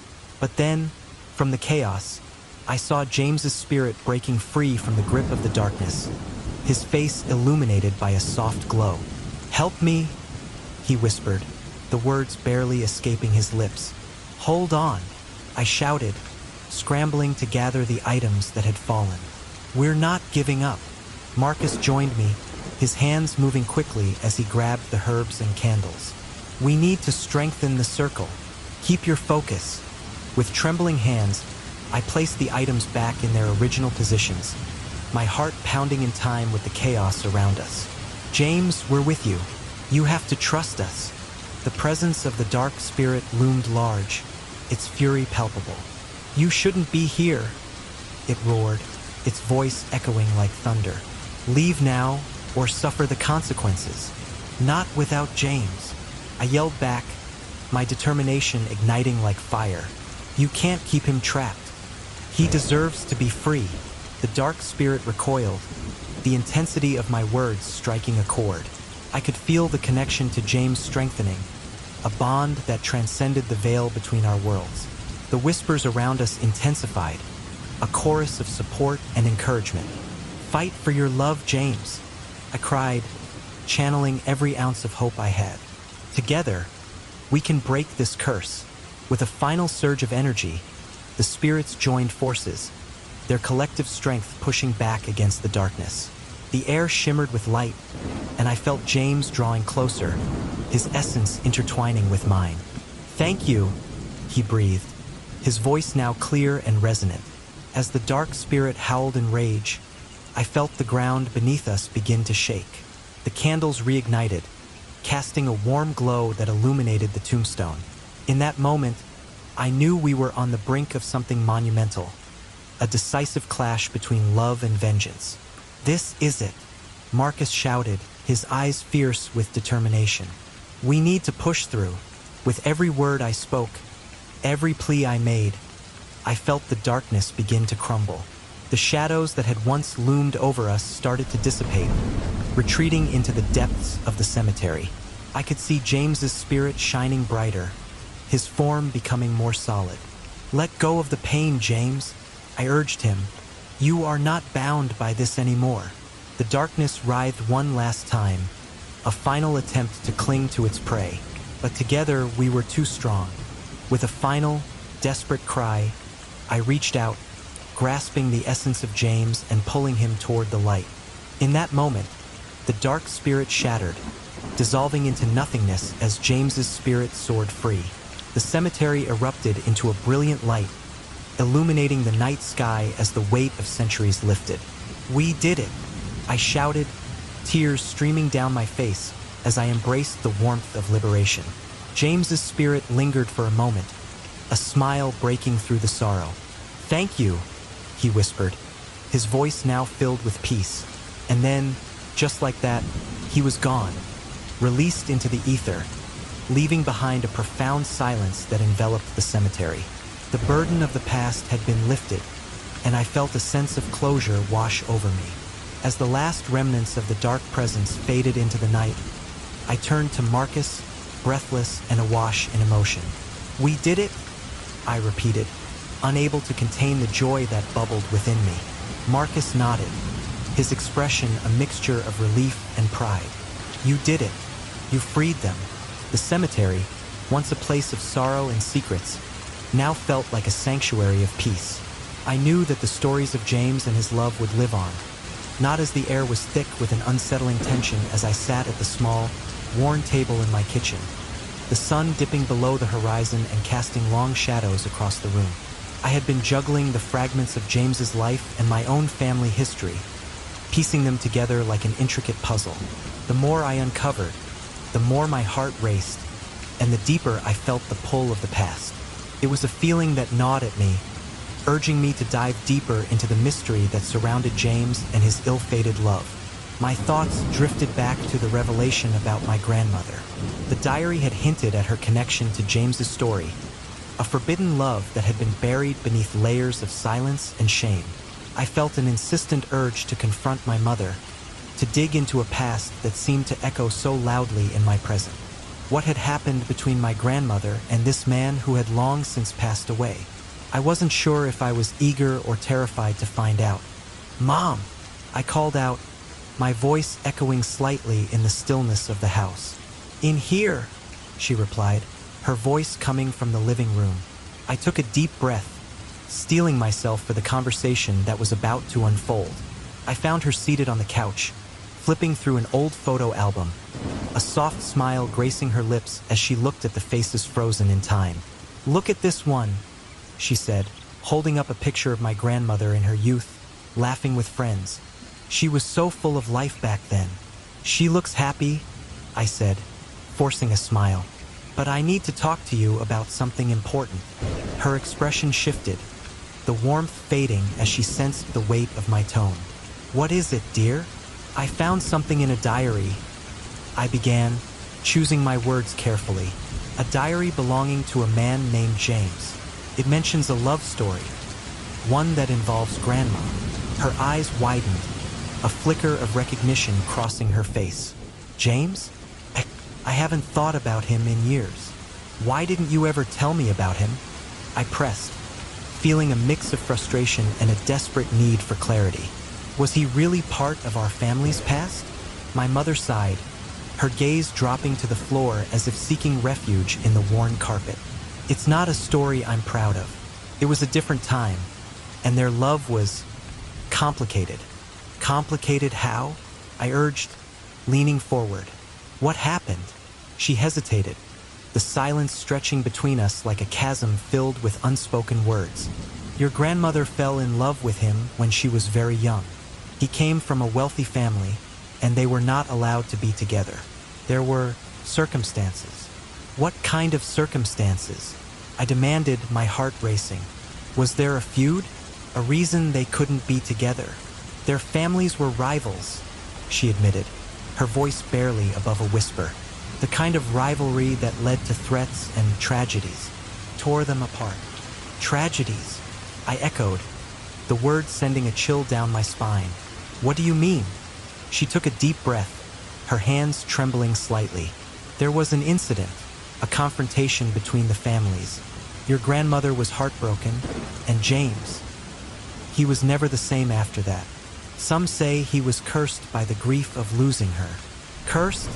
But then, from the chaos, I saw James's spirit breaking free from the grip of the darkness, his face illuminated by a soft glow. "Help me," he whispered, the words barely escaping his lips. "Hold on," I shouted, scrambling to gather the items that had fallen. "We're not giving up." Marcus joined me, his hands moving quickly as he grabbed the herbs and candles. "We need to strengthen the circle. Keep your focus." With trembling hands, I placed the items back in their original positions, my heart pounding in time with the chaos around us. "James, we're with you. You have to trust us." The presence of the dark spirit loomed large, its fury palpable. "You shouldn't be here," it roared, its voice echoing like thunder. "Leave now or suffer the consequences." "Not without James," I yelled back, my determination igniting like fire. "You can't keep him trapped. He deserves to be free." The dark spirit recoiled, the intensity of my words striking a chord. I could feel the connection to James strengthening, a bond that transcended the veil between our worlds. The whispers around us intensified, a chorus of support and encouragement. "Fight for your love, James," I cried, channeling every ounce of hope I had. "Together, we can break this curse." With a final surge of energy, the spirits joined forces, their collective strength pushing back against the darkness. The air shimmered with light, and I felt James drawing closer, his essence intertwining with mine. "Thank you," he breathed, his voice now clear and resonant. As the dark spirit howled in rage, I felt the ground beneath us begin to shake. The candles reignited, casting a warm glow that illuminated the tombstone. In that moment, I knew we were on the brink of something monumental, a decisive clash between love and vengeance. "This is it," Marcus shouted, his eyes fierce with determination. "We need to push through." With every word I spoke, every plea I made, I felt the darkness begin to crumble. The shadows that had once loomed over us started to dissipate, retreating into the depths of the cemetery. I could see James's spirit shining brighter, his form becoming more solid. "Let go of the pain, James," I urged him. "You are not bound by this anymore." The darkness writhed one last time, a final attempt to cling to its prey. But together we were too strong. With a final, desperate cry, I reached out, grasping the essence of James and pulling him toward the light. In that moment, the dark spirit shattered, dissolving into nothingness as James's spirit soared free. The cemetery erupted into a brilliant light, illuminating the night sky as the weight of centuries lifted. "We did it!" I shouted, tears streaming down my face as I embraced the warmth of liberation. James's spirit lingered for a moment, a smile breaking through the sorrow. "Thank you," he whispered, his voice now filled with peace. And then, just like that, he was gone, released into the ether, leaving behind a profound silence that enveloped the cemetery. The burden of the past had been lifted, and I felt a sense of closure wash over me. As the last remnants of the dark presence faded into the night, I turned to Marcus, breathless and awash in emotion. "We did it," I repeated, unable to contain the joy that bubbled within me. Marcus nodded, his expression a mixture of relief and pride. "You did it. You freed them." The cemetery, once a place of sorrow and secrets, now felt like a sanctuary of peace. I knew that the stories of James and his love would live on, not as the air was thick with an unsettling tension as I sat at the small, worn table in my kitchen, the sun dipping below the horizon and casting long shadows across the room. I had been juggling the fragments of James's life and my own family history, piecing them together like an intricate puzzle. The more I uncovered, the more my heart raced, and the deeper I felt the pull of the past. It was a feeling that gnawed at me, urging me to dive deeper into the mystery that surrounded James and his ill-fated love. My thoughts drifted back to the revelation about my grandmother. The diary had hinted at her connection to James's story, a forbidden love that had been buried beneath layers of silence and shame. I felt an insistent urge to confront my mother, to dig into a past that seemed to echo so loudly in my present. What had happened between my grandmother and this man who had long since passed away? I wasn't sure if I was eager or terrified to find out. "Mom!" I called out, my voice echoing slightly in the stillness of the house. "In here," she replied, her voice coming from the living room. I took a deep breath, steeling myself for the conversation that was about to unfold. I found her seated on the couch, flipping through an old photo album, a soft smile gracing her lips as she looked at the faces frozen in time. "Look at this one," she said, holding up a picture of my grandmother in her youth, laughing with friends. "She was so full of life back then." "She looks happy," I said, forcing a smile. "But I need to talk to you about something important." Her expression shifted, the warmth fading as she sensed the weight of my tone. "What is it, dear?" "I found something in a diary," I began, choosing my words carefully. "A diary belonging to a man named James. It mentions a love story, one that involves Grandma." Her eyes widened, a flicker of recognition crossing her face. "James? I haven't thought about him in years. Why didn't you ever tell me about him?" I pressed, feeling a mix of frustration and a desperate need for clarity. Was he really part of our family's past? My mother sighed, her gaze dropping to the floor as if seeking refuge in the worn carpet. "It's not a story I'm proud of. It was a different time, and their love was complicated, Complicated how? I urged, leaning forward. What happened? She hesitated, the silence stretching between us like a chasm filled with unspoken words. Your grandmother fell in love with him when she was very young. He came from a wealthy family, and they were not allowed to be together. There were circumstances. What kind of circumstances? I demanded, my heart racing. Was there a feud? A reason they couldn't be together? Their families were rivals, she admitted, her voice barely above a whisper. The kind of rivalry that led to threats and tragedies, tore them apart. Tragedies, I echoed, the words sending a chill down my spine. What do you mean? She took a deep breath, her hands trembling slightly. There was an incident, a confrontation between the families. Your grandmother was heartbroken, and James. He was never the same after that. Some say he was cursed by the grief of losing her. Cursed?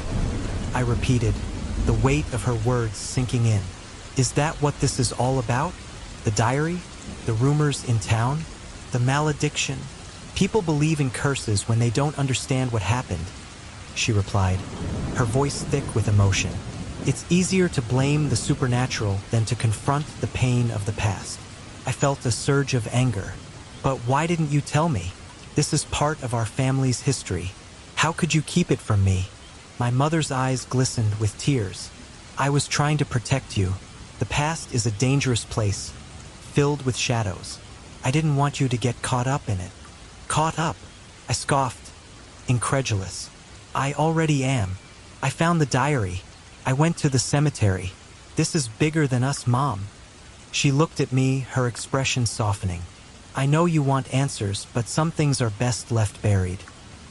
I repeated, the weight of her words sinking in. Is that what this is all about? The diary? The rumors in town? The malediction? People believe in curses when they don't understand what happened, she replied, her voice thick with emotion. It's easier to blame the supernatural than to confront the pain of the past. I felt a surge of anger. But why didn't you tell me? This is part of our family's history. How could you keep it from me? My mother's eyes glistened with tears. I was trying to protect you. The past is a dangerous place, filled with shadows. I didn't want you to get caught up in it. Caught up? I scoffed, incredulous. I already am. I found the diary. I went to the cemetery. This is bigger than us, Mom. She looked at me, her expression softening. I know you want answers, but some things are best left buried.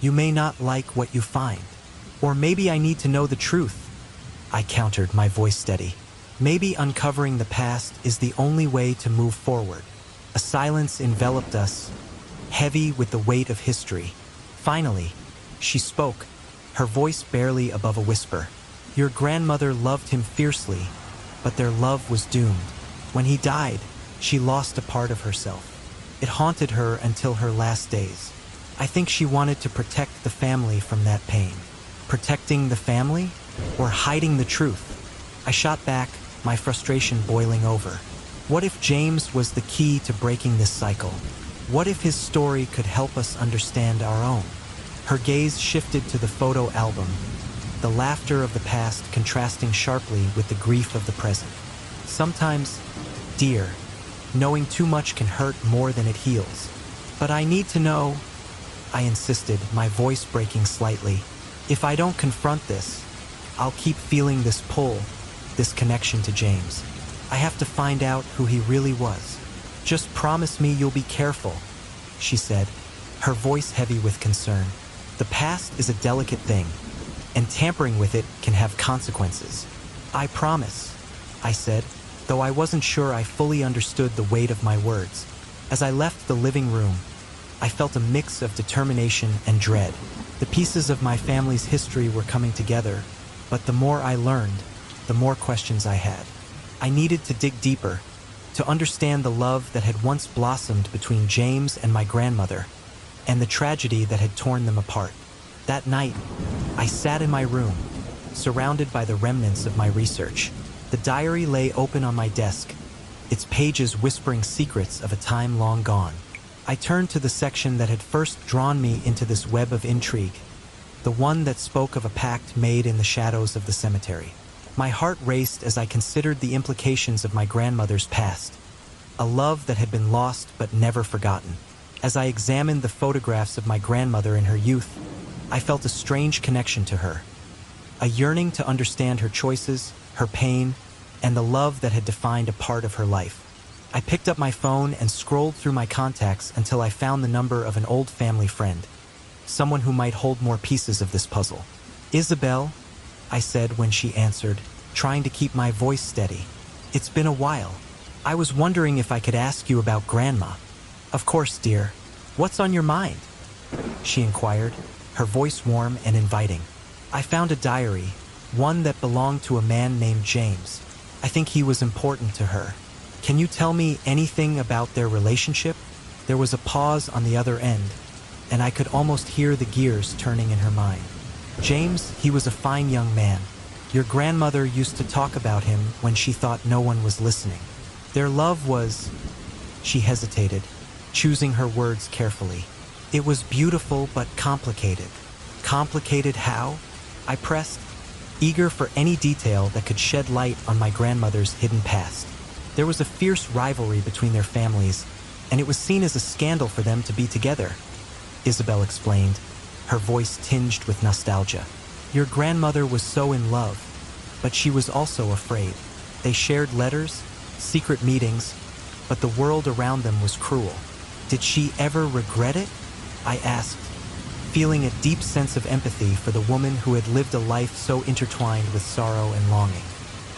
You may not like what you find. Or maybe I need to know the truth. I countered, my voice steady. Maybe uncovering the past is the only way to move forward. A silence enveloped us, heavy with the weight of history. Finally, she spoke, her voice barely above a whisper. Your grandmother loved him fiercely, but their love was doomed. When he died, she lost a part of herself. It haunted her until her last days. I think she wanted to protect the family from that pain. Protecting the family? Or hiding the truth? I shot back, my frustration boiling over. What if James was the key to breaking this cycle? What if his story could help us understand our own? Her gaze shifted to the photo album, the laughter of the past contrasting sharply with the grief of the present. Sometimes, dear, knowing too much can hurt more than it heals. But I need to know, I insisted, my voice breaking slightly. If I don't confront this, I'll keep feeling this pull, this connection to James. I have to find out who he really was. Just promise me you'll be careful, she said, her voice heavy with concern. The past is a delicate thing, and tampering with it can have consequences. I promise, I said, though I wasn't sure I fully understood the weight of my words. As I left the living room, I felt a mix of determination and dread. The pieces of my family's history were coming together, but the more I learned, the more questions I had. I needed to dig deeper, to understand the love that had once blossomed between James and my grandmother, and the tragedy that had torn them apart. That night, I sat in my room, surrounded by the remnants of my research. The diary lay open on my desk, its pages whispering secrets of a time long gone. I turned to the section that had first drawn me into this web of intrigue, the one that spoke of a pact made in the shadows of the cemetery. My heart raced as I considered the implications of my grandmother's past, a love that had been lost but never forgotten. As I examined the photographs of my grandmother in her youth, I felt a strange connection to her, a yearning to understand her choices, her pain, and the love that had defined a part of her life. I picked up my phone and scrolled through my contacts until I found the number of an old family friend, someone who might hold more pieces of this puzzle. Isabel, I said when she answered, trying to keep my voice steady. It's been a while. I was wondering if I could ask you about Grandma. Of course, dear. What's on your mind? She inquired, her voice warm and inviting. I found a diary, one that belonged to a man named James. I think he was important to her. Can you tell me anything about their relationship? There was a pause on the other end, and I could almost hear the gears turning in her mind. James, he was a fine young man. Your grandmother used to talk about him when she thought no one was listening. Their love was... She hesitated, choosing her words carefully. It was beautiful but complicated. Complicated how? I pressed, eager for any detail that could shed light on my grandmother's hidden past. There was a fierce rivalry between their families, and it was seen as a scandal for them to be together, Isabel explained, her voice tinged with nostalgia. Your grandmother was so in love, but she was also afraid. They shared letters, secret meetings, but the world around them was cruel. Did she ever regret it? I asked, feeling a deep sense of empathy for the woman who had lived a life so intertwined with sorrow and longing.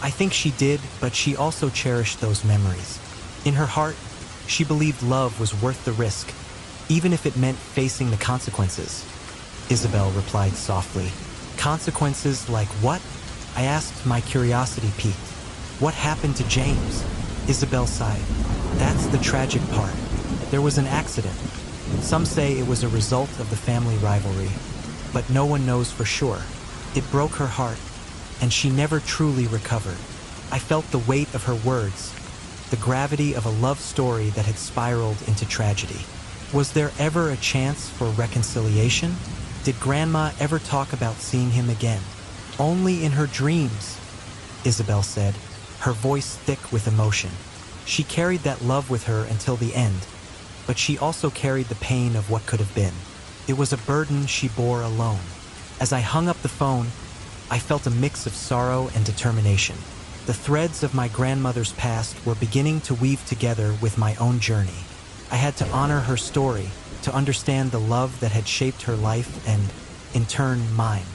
I think she did, but she also cherished those memories. In her heart, she believed love was worth the risk, even if it meant facing the consequences. Isabel replied softly. Consequences like what? I asked, my curiosity piqued. What happened to James? Isabel sighed. That's the tragic part. There was an accident. Some say it was a result of the family rivalry, but no one knows for sure. It broke her heart, and she never truly recovered. I felt the weight of her words, the gravity of a love story that had spiraled into tragedy. Was there ever a chance for reconciliation? Did Grandma ever talk about seeing him again? Only in her dreams, Isabel said, her voice thick with emotion. She carried that love with her until the end, but she also carried the pain of what could have been. It was a burden she bore alone. As I hung up the phone, I felt a mix of sorrow and determination. The threads of my grandmother's past were beginning to weave together with my own journey. I had to honor her story, to understand the love that had shaped her life and, in turn, mine.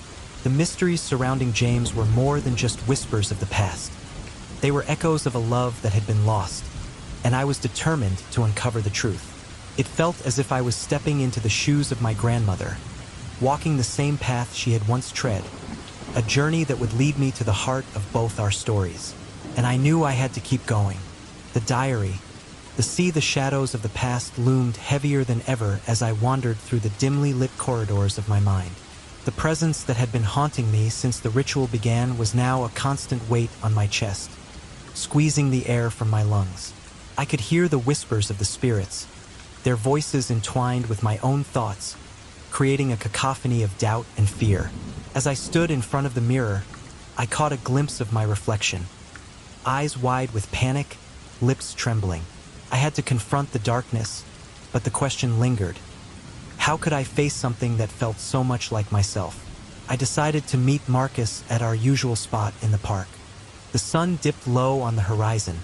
The mysteries surrounding James were more than just whispers of the past. They were echoes of a love that had been lost, and I was determined to uncover the truth. It felt as if I was stepping into the shoes of my grandmother, walking the same path she had once tread, a journey that would lead me to the heart of both our stories. And I knew I had to keep going. The diary, the shadows of the past loomed heavier than ever as I wandered through the dimly lit corridors of my mind. The presence that had been haunting me since the ritual began was now a constant weight on my chest, squeezing the air from my lungs. I could hear the whispers of the spirits, their voices entwined with my own thoughts, creating a cacophony of doubt and fear. As I stood in front of the mirror, I caught a glimpse of my reflection, eyes wide with panic, lips trembling. I had to confront the darkness, but the question lingered. How could I face something that felt so much like myself? I decided to meet Marcus at our usual spot in the park. The sun dipped low on the horizon,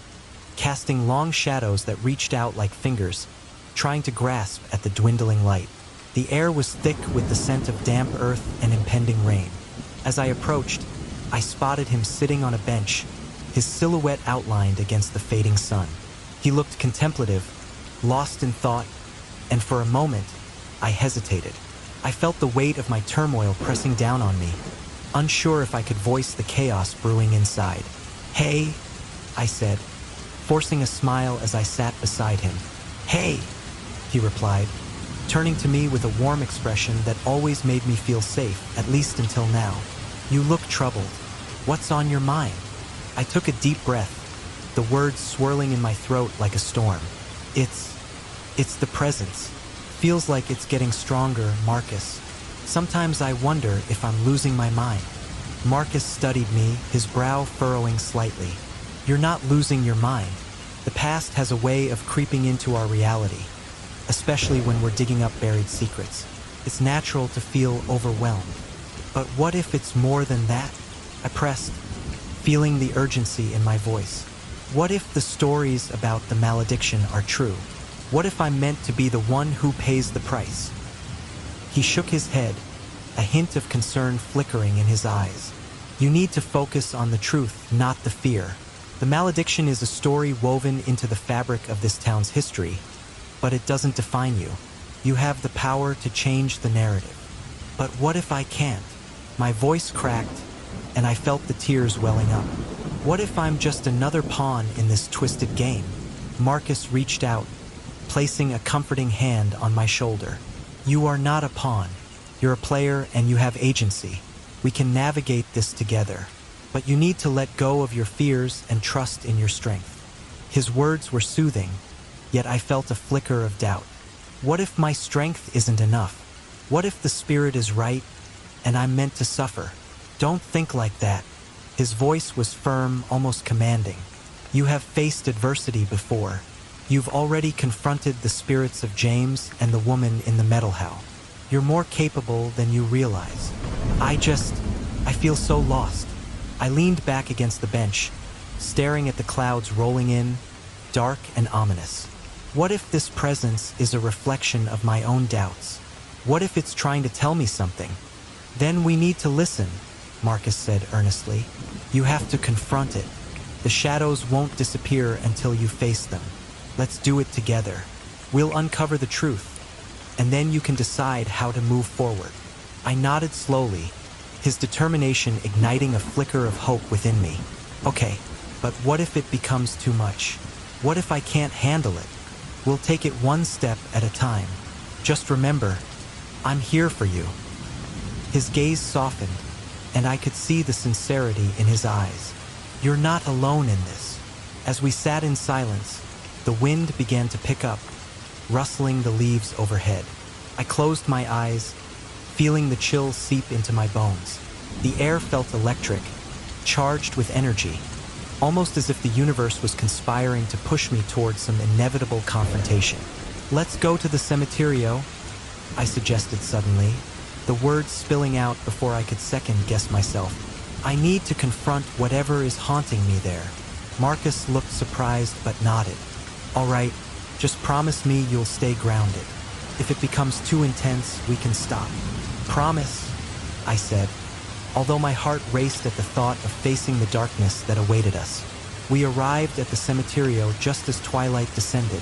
casting long shadows that reached out like fingers, trying to grasp at the dwindling light. The air was thick with the scent of damp earth and impending rain. As I approached, I spotted him sitting on a bench, his silhouette outlined against the fading sun. He looked contemplative, lost in thought, and for a moment, I hesitated. I felt the weight of my turmoil pressing down on me, unsure if I could voice the chaos brewing inside. "Hey," I said, forcing a smile as I sat beside him. "Hey," he replied, turning to me with a warm expression that always made me feel safe, at least until now. "You look troubled. What's on your mind?" I took a deep breath, the words swirling in my throat like a storm. It's the presence. Feels like it's getting stronger, Marcus. Sometimes I wonder if I'm losing my mind." Marcus studied me, his brow furrowing slightly. "You're not losing your mind. The past has a way of creeping into our reality, especially when we're digging up buried secrets. It's natural to feel overwhelmed. But what if it's more than that?" I pressed, feeling the urgency in my voice. "What if the stories about the malediction are true? What if I'm meant to be the one who pays the price?" He shook his head, a hint of concern flickering in his eyes. "You need to focus on the truth, not the fear. The malediction is a story woven into the fabric of this town's history, but it doesn't define you. You have the power to change the narrative." "But what if I can't?" My voice cracked, and I felt the tears welling up. "What if I'm just another pawn in this twisted game?" Marcus reached out, placing a comforting hand on my shoulder. You are not a pawn. You're a player and you have agency. We can navigate this together. But you need to let go of your fears and trust in your strength. His words were soothing, yet I felt a flicker of doubt. What if my strength isn't enough? What if the spirit is right and I'm meant to suffer? Don't think like that. His voice was firm, almost commanding. You have faced adversity before. You've already confronted the spirits of James and the woman in the metal hell. You're more capable than you realize. I feel so lost. I leaned back against the bench, staring at the clouds rolling in, dark and ominous. What if this presence is a reflection of my own doubts? What if it's trying to tell me something? Then we need to listen, Marcus said earnestly. You have to confront it. The shadows won't disappear until you face them. Let's do it together. We'll uncover the truth, and then you can decide how to move forward. I nodded slowly, his determination igniting a flicker of hope within me. Okay, but what if it becomes too much? What if I can't handle it? We'll take it one step at a time. Just remember, I'm here for you. His gaze softened, and I could see the sincerity in his eyes. You're not alone in this. As we sat in silence, the wind began to pick up, rustling the leaves overhead. I closed my eyes, feeling the chill seep into my bones. The air felt electric, charged with energy, almost as if the universe was conspiring to push me towards some inevitable confrontation. Let's go to the cementerio, I suggested suddenly, the words spilling out before I could second-guess myself. I need to confront whatever is haunting me there. Marcus looked surprised but nodded. All right, just promise me you'll stay grounded. If it becomes too intense, we can stop. Promise, I said, although my heart raced at the thought of facing the darkness that awaited us. We arrived at the cementerio just as twilight descended,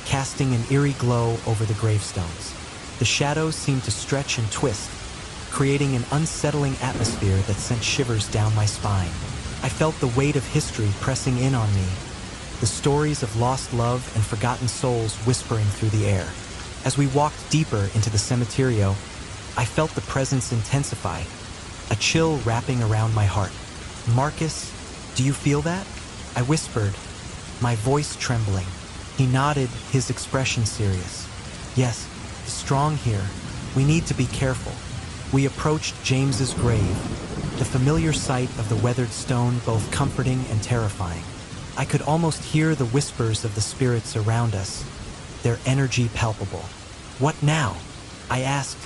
casting an eerie glow over the gravestones. The shadows seemed to stretch and twist, creating an unsettling atmosphere that sent shivers down my spine. I felt the weight of history pressing in on me, the stories of lost love and forgotten souls whispering through the air. As we walked deeper into the cementerio, I felt the presence intensify, a chill wrapping around my heart. Marcus, do you feel that? I whispered, my voice trembling. He nodded, his expression serious. Yes, strong here. We need to be careful. We approached James's grave, the familiar sight of the weathered stone both comforting and terrifying. I could almost hear the whispers of the spirits around us, their energy palpable. What now? I asked,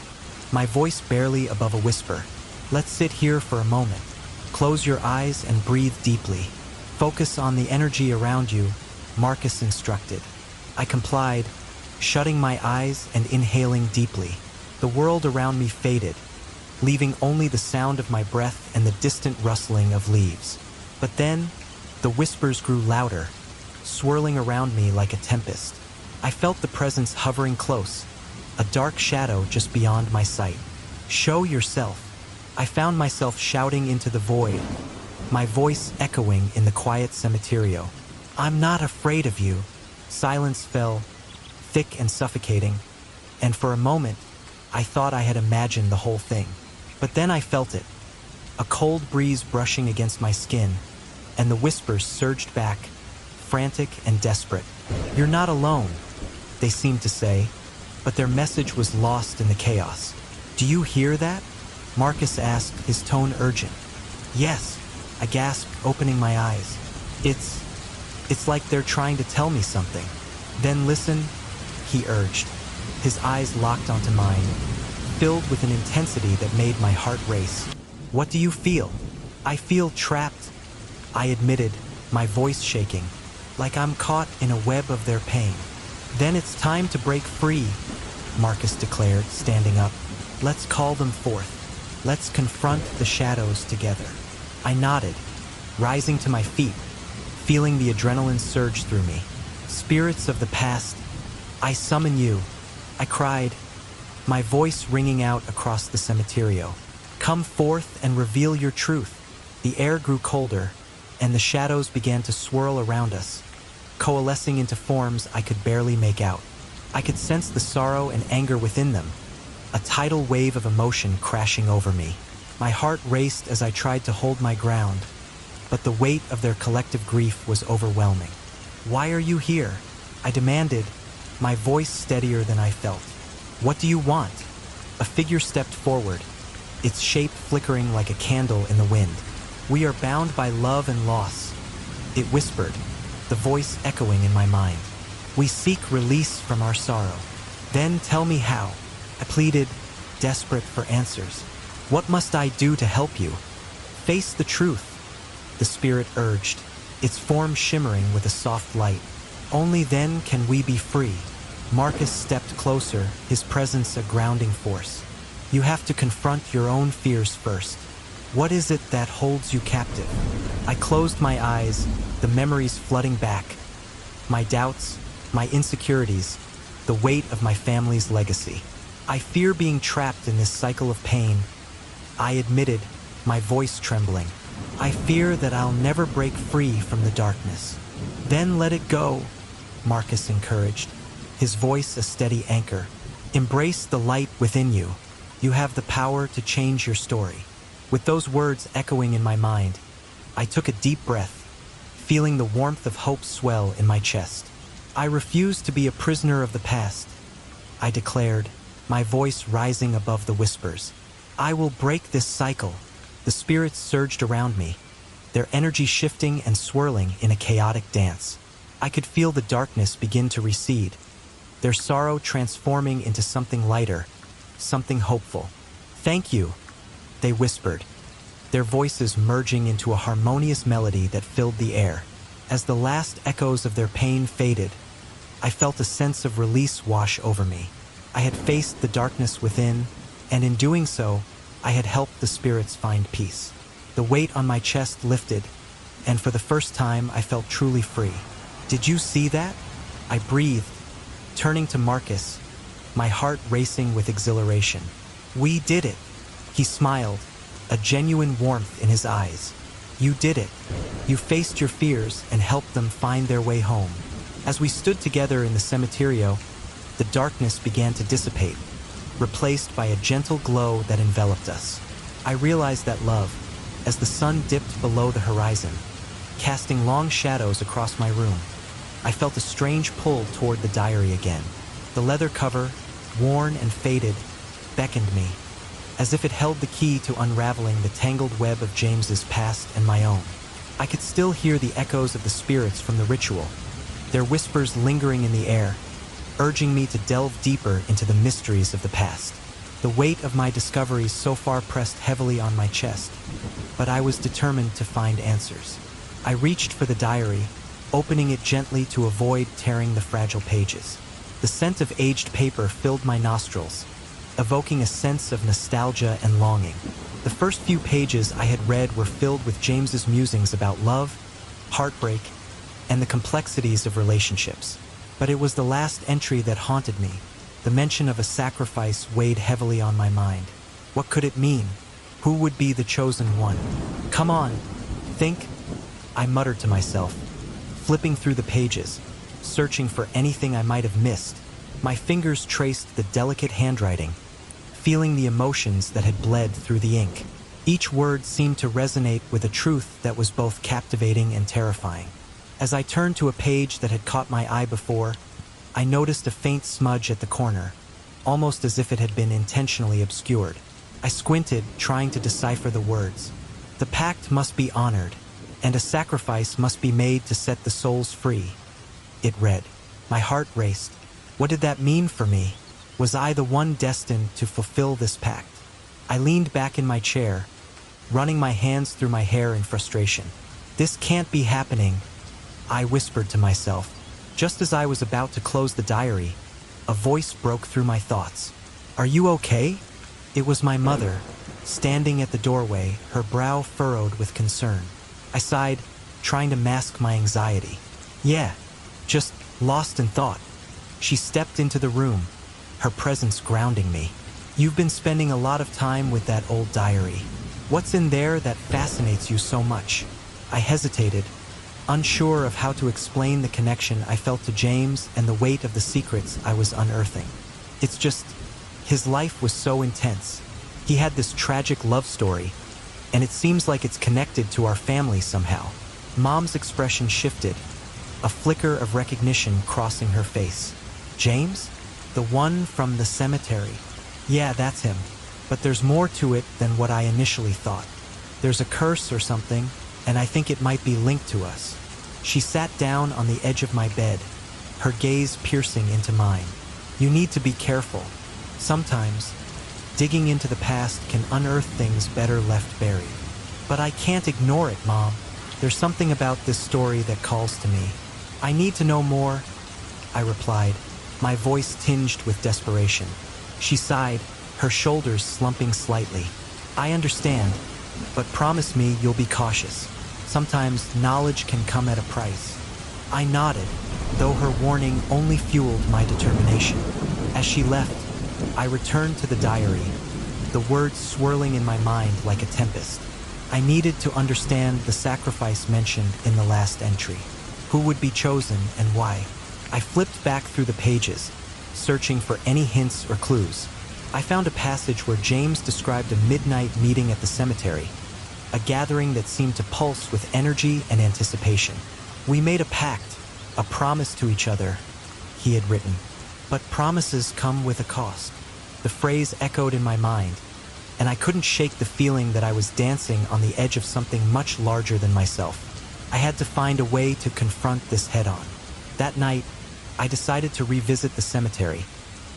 my voice barely above a whisper. Let's sit here for a moment. Close your eyes and breathe deeply. Focus on the energy around you, Marcus instructed. I complied, shutting my eyes and inhaling deeply. The world around me faded, leaving only the sound of my breath and the distant rustling of leaves. But then, the whispers grew louder, swirling around me like a tempest. I felt the presence hovering close, a dark shadow just beyond my sight. Show yourself. I found myself shouting into the void, my voice echoing in the quiet cementerio. I'm not afraid of you. Silence fell, thick and suffocating, and for a moment, I thought I had imagined the whole thing. But then I felt it, a cold breeze brushing against my skin, and the whispers surged back, frantic and desperate. You're not alone, they seemed to say, but their message was lost in the chaos. Do you hear that? Marcus asked, his tone urgent. Yes, I gasped, opening my eyes. It's like they're trying to tell me something. Then listen, he urged, his eyes locked onto mine, filled with an intensity that made my heart race. What do you feel? I feel trapped, I admitted, my voice shaking, like I'm caught in a web of their pain. Then it's time to break free, Marcus declared, standing up. Let's call them forth. Let's confront the shadows together. I nodded, rising to my feet, feeling the adrenaline surge through me. Spirits of the past, I summon you, I cried, my voice ringing out across the cementerio. Come forth and reveal your truth. The air grew colder, and the shadows began to swirl around us, coalescing into forms I could barely make out. I could sense the sorrow and anger within them, a tidal wave of emotion crashing over me. My heart raced as I tried to hold my ground, but the weight of their collective grief was overwhelming. "Why are you here?" I demanded, my voice steadier than I felt. "What do you want?" A figure stepped forward, its shape flickering like a candle in the wind. "We are bound by love and loss," it whispered, the voice echoing in my mind. "We seek release from our sorrow." "Then tell me how," I pleaded, desperate for answers. "What must I do to help you?" "Face the truth," the spirit urged, its form shimmering with a soft light. "Only then can we be free." Marcus stepped closer, his presence a grounding force. "You have to confront your own fears first. What is it that holds you captive?" I closed my eyes, the memories flooding back. My doubts, my insecurities, the weight of my family's legacy. "I fear being trapped in this cycle of pain," I admitted, my voice trembling. "I fear that I'll never break free from the darkness." "Then let it go," Marcus encouraged, his voice a steady anchor. "Embrace the light within you. You have the power to change your story." With those words echoing in my mind, I took a deep breath, feeling the warmth of hope swell in my chest. "I refuse to be a prisoner of the past," I declared, my voice rising above the whispers. "I will break this cycle." The spirits surged around me, their energy shifting and swirling in a chaotic dance. I could feel the darkness begin to recede, their sorrow transforming into something lighter, something hopeful. "Thank you," they whispered, their voices merging into a harmonious melody that filled the air. As the last echoes of their pain faded, I felt a sense of release wash over me. I had faced the darkness within, and in doing so, I had helped the spirits find peace. The weight on my chest lifted, and for the first time I felt truly free. "Did you see that?" I breathed, turning to Marcus, my heart racing with exhilaration. "We did it," he smiled, a genuine warmth in his eyes. "You did it. You faced your fears and helped them find their way home." As we stood together in the cementerio, the darkness began to dissipate, replaced by a gentle glow that enveloped us. I realized that love, as the sun dipped below the horizon, casting long shadows across my room. I felt a strange pull toward the diary again. The leather cover, worn and faded, beckoned me, as if it held the key to unraveling the tangled web of James's past and my own. I could still hear the echoes of the spirits from the ritual, their whispers lingering in the air, urging me to delve deeper into the mysteries of the past. The weight of my discoveries so far pressed heavily on my chest, but I was determined to find answers. I reached for the diary, opening it gently to avoid tearing the fragile pages. The scent of aged paper filled my nostrils, evoking a sense of nostalgia and longing. The first few pages I had read were filled with James's musings about love, heartbreak, and the complexities of relationships. But it was the last entry that haunted me. The mention of a sacrifice weighed heavily on my mind. What could it mean? Who would be the chosen one? "Come on, think," I muttered to myself, flipping through the pages, searching for anything I might have missed. My fingers traced the delicate handwriting, feeling the emotions that had bled through the ink. Each word seemed to resonate with a truth that was both captivating and terrifying. As I turned to a page that had caught my eye before, I noticed a faint smudge at the corner, almost as if it had been intentionally obscured. I squinted, trying to decipher the words. "The pact must be honored, and a sacrifice must be made to set the souls free," it read. My heart raced. What did that mean for me? Was I the one destined to fulfill this pact? I leaned back in my chair, running my hands through my hair in frustration. "This can't be happening," I whispered to myself. Just as I was about to close the diary, a voice broke through my thoughts. "Are you okay?" It was my mother, standing at the doorway, her brow furrowed with concern. I sighed, trying to mask my anxiety. "Yeah, just lost in thought." She stepped into the room, her presence grounding me. "You've been spending a lot of time with that old diary. What's in there that fascinates you so much?" I hesitated, unsure of how to explain the connection I felt to James and the weight of the secrets I was unearthing. "It's just, His life was so intense. He had this tragic love story, and it seems like it's connected to our family somehow. Mom's expression shifted, a flicker of recognition crossing her face. James? The one from the cemetery. Yeah, that's him. But there's more to it than what I initially thought. There's a curse or something, and I think it might be linked to us. She sat down on the edge of my bed, her gaze piercing into mine. You need to be careful. Sometimes, digging into the past can unearth things better left buried. But I can't ignore it, Mom. There's something about this story that calls to me. I need to know more, I replied, my voice tinged with desperation. She sighed, her shoulders slumping slightly. I understand, but promise me you'll be cautious. Sometimes knowledge can come at a price. I nodded, though her warning only fueled my determination. As she left, I returned to the diary, the words swirling in my mind like a tempest. I needed to understand the sacrifice mentioned in the last entry. Who would be chosen and why? I flipped back through the pages, searching for any hints or clues. I found a passage where James described a midnight meeting at the cemetery, a gathering that seemed to pulse with energy and anticipation. We made a pact, a promise to each other, he had written. But promises come with a cost. The phrase echoed in my mind, and I couldn't shake the feeling that I was dancing on the edge of something much larger than myself. I had to find a way to confront this head-on. That night, I decided to revisit the cemetery,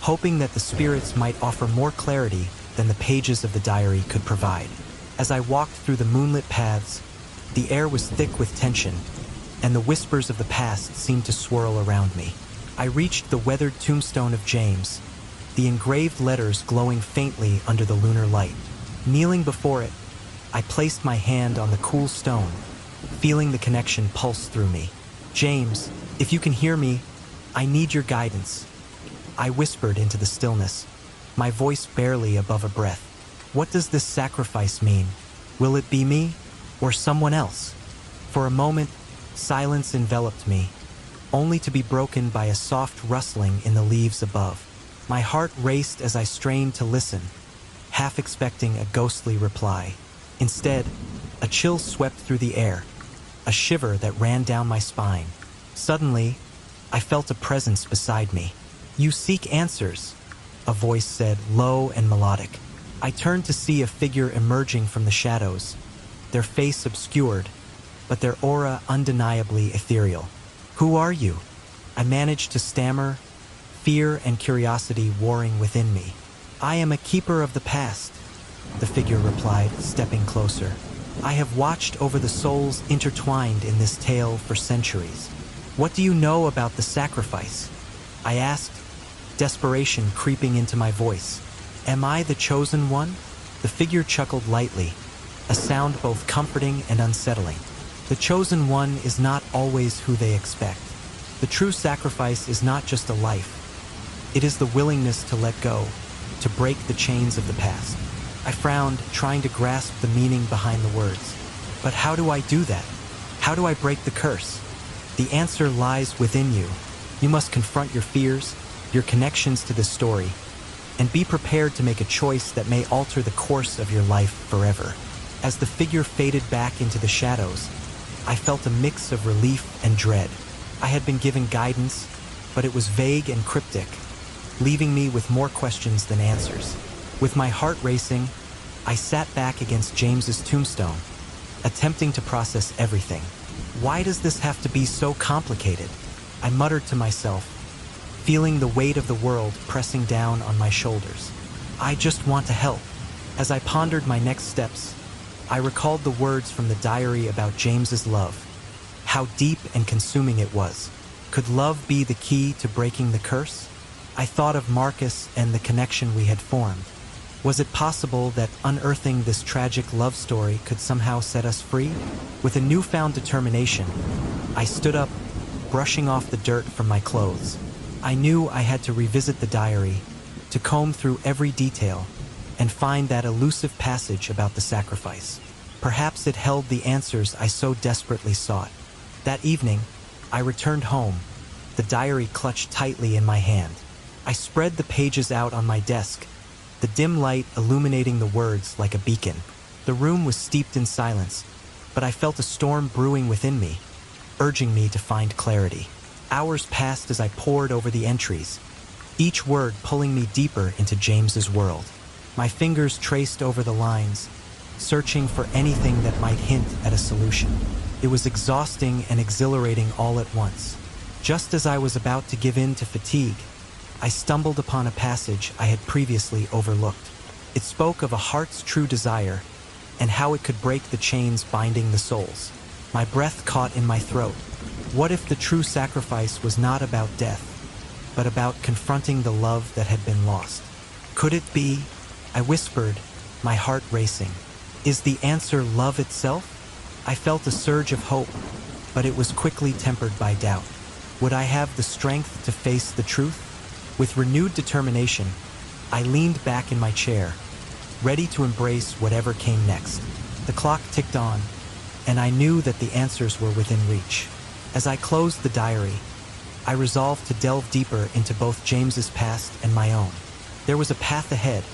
hoping that the spirits might offer more clarity than the pages of the diary could provide. As I walked through the moonlit paths, the air was thick with tension, and the whispers of the past seemed to swirl around me. I reached the weathered tombstone of James, the engraved letters glowing faintly under the lunar light. Kneeling before it, I placed my hand on the cool stone, feeling the connection pulse through me. James, if you can hear me, I need your guidance. I whispered into the stillness, my voice barely above a breath. What does this sacrifice mean? Will it be me or someone else? For a moment, silence enveloped me, only to be broken by a soft rustling in the leaves above. My heart raced as I strained to listen, half expecting a ghostly reply. Instead, a chill swept through the air, a shiver that ran down my spine. Suddenly, I felt a presence beside me. You seek answers, a voice said, low and melodic. I turned to see a figure emerging from the shadows, their face obscured, but their aura undeniably ethereal. Who are you? I managed to stammer, fear and curiosity warring within me. I am a keeper of the past, the figure replied, stepping closer. I have watched over the souls intertwined in this tale for centuries. What do you know about the sacrifice? I asked, desperation creeping into my voice. Am I the chosen one? The figure chuckled lightly, a sound both comforting and unsettling. The chosen one is not always who they expect. The true sacrifice is not just a life. It is the willingness to let go, to break the chains of the past. I frowned, trying to grasp the meaning behind the words. But how do I do that? How do I break the curse? The answer lies within you. You must confront your fears, your connections to this story, and be prepared to make a choice that may alter the course of your life forever. As the figure faded back into the shadows, I felt a mix of relief and dread. I had been given guidance, but it was vague and cryptic, leaving me with more questions than answers. With my heart racing, I sat back against James's tombstone, attempting to process everything. Why does this have to be so complicated? I muttered to myself, feeling the weight of the world pressing down on my shoulders. I just want to help. As I pondered my next steps, I recalled the words from the diary about James's love, how deep and consuming it was. Could love be the key to breaking the curse? I thought of Marcus and the connection we had formed. Was it possible that unearthing this tragic love story could somehow set us free? With a newfound determination, I stood up, brushing off the dirt from my clothes. I knew I had to revisit the diary, to comb through every detail, and find that elusive passage about the sacrifice. Perhaps it held the answers I so desperately sought. That evening, I returned home, the diary clutched tightly in my hand. I spread the pages out on my desk, the dim light illuminating the words like a beacon. The room was steeped in silence, but I felt a storm brewing within me, urging me to find clarity. Hours passed as I pored over the entries, each word pulling me deeper into James's world. My fingers traced over the lines, searching for anything that might hint at a solution. It was exhausting and exhilarating all at once. Just as I was about to give in to fatigue, I stumbled upon a passage I had previously overlooked. It spoke of a heart's true desire and how it could break the chains binding the souls. My breath caught in my throat. What if the true sacrifice was not about death, but about confronting the love that had been lost? Could it be? I whispered, my heart racing. Is the answer love itself? I felt a surge of hope, but it was quickly tempered by doubt. Would I have the strength to face the truth? With renewed determination, I leaned back in my chair, ready to embrace whatever came next. The clock ticked on, and I knew that the answers were within reach. As I closed the diary, I resolved to delve deeper into both James's past and my own. There was a path ahead,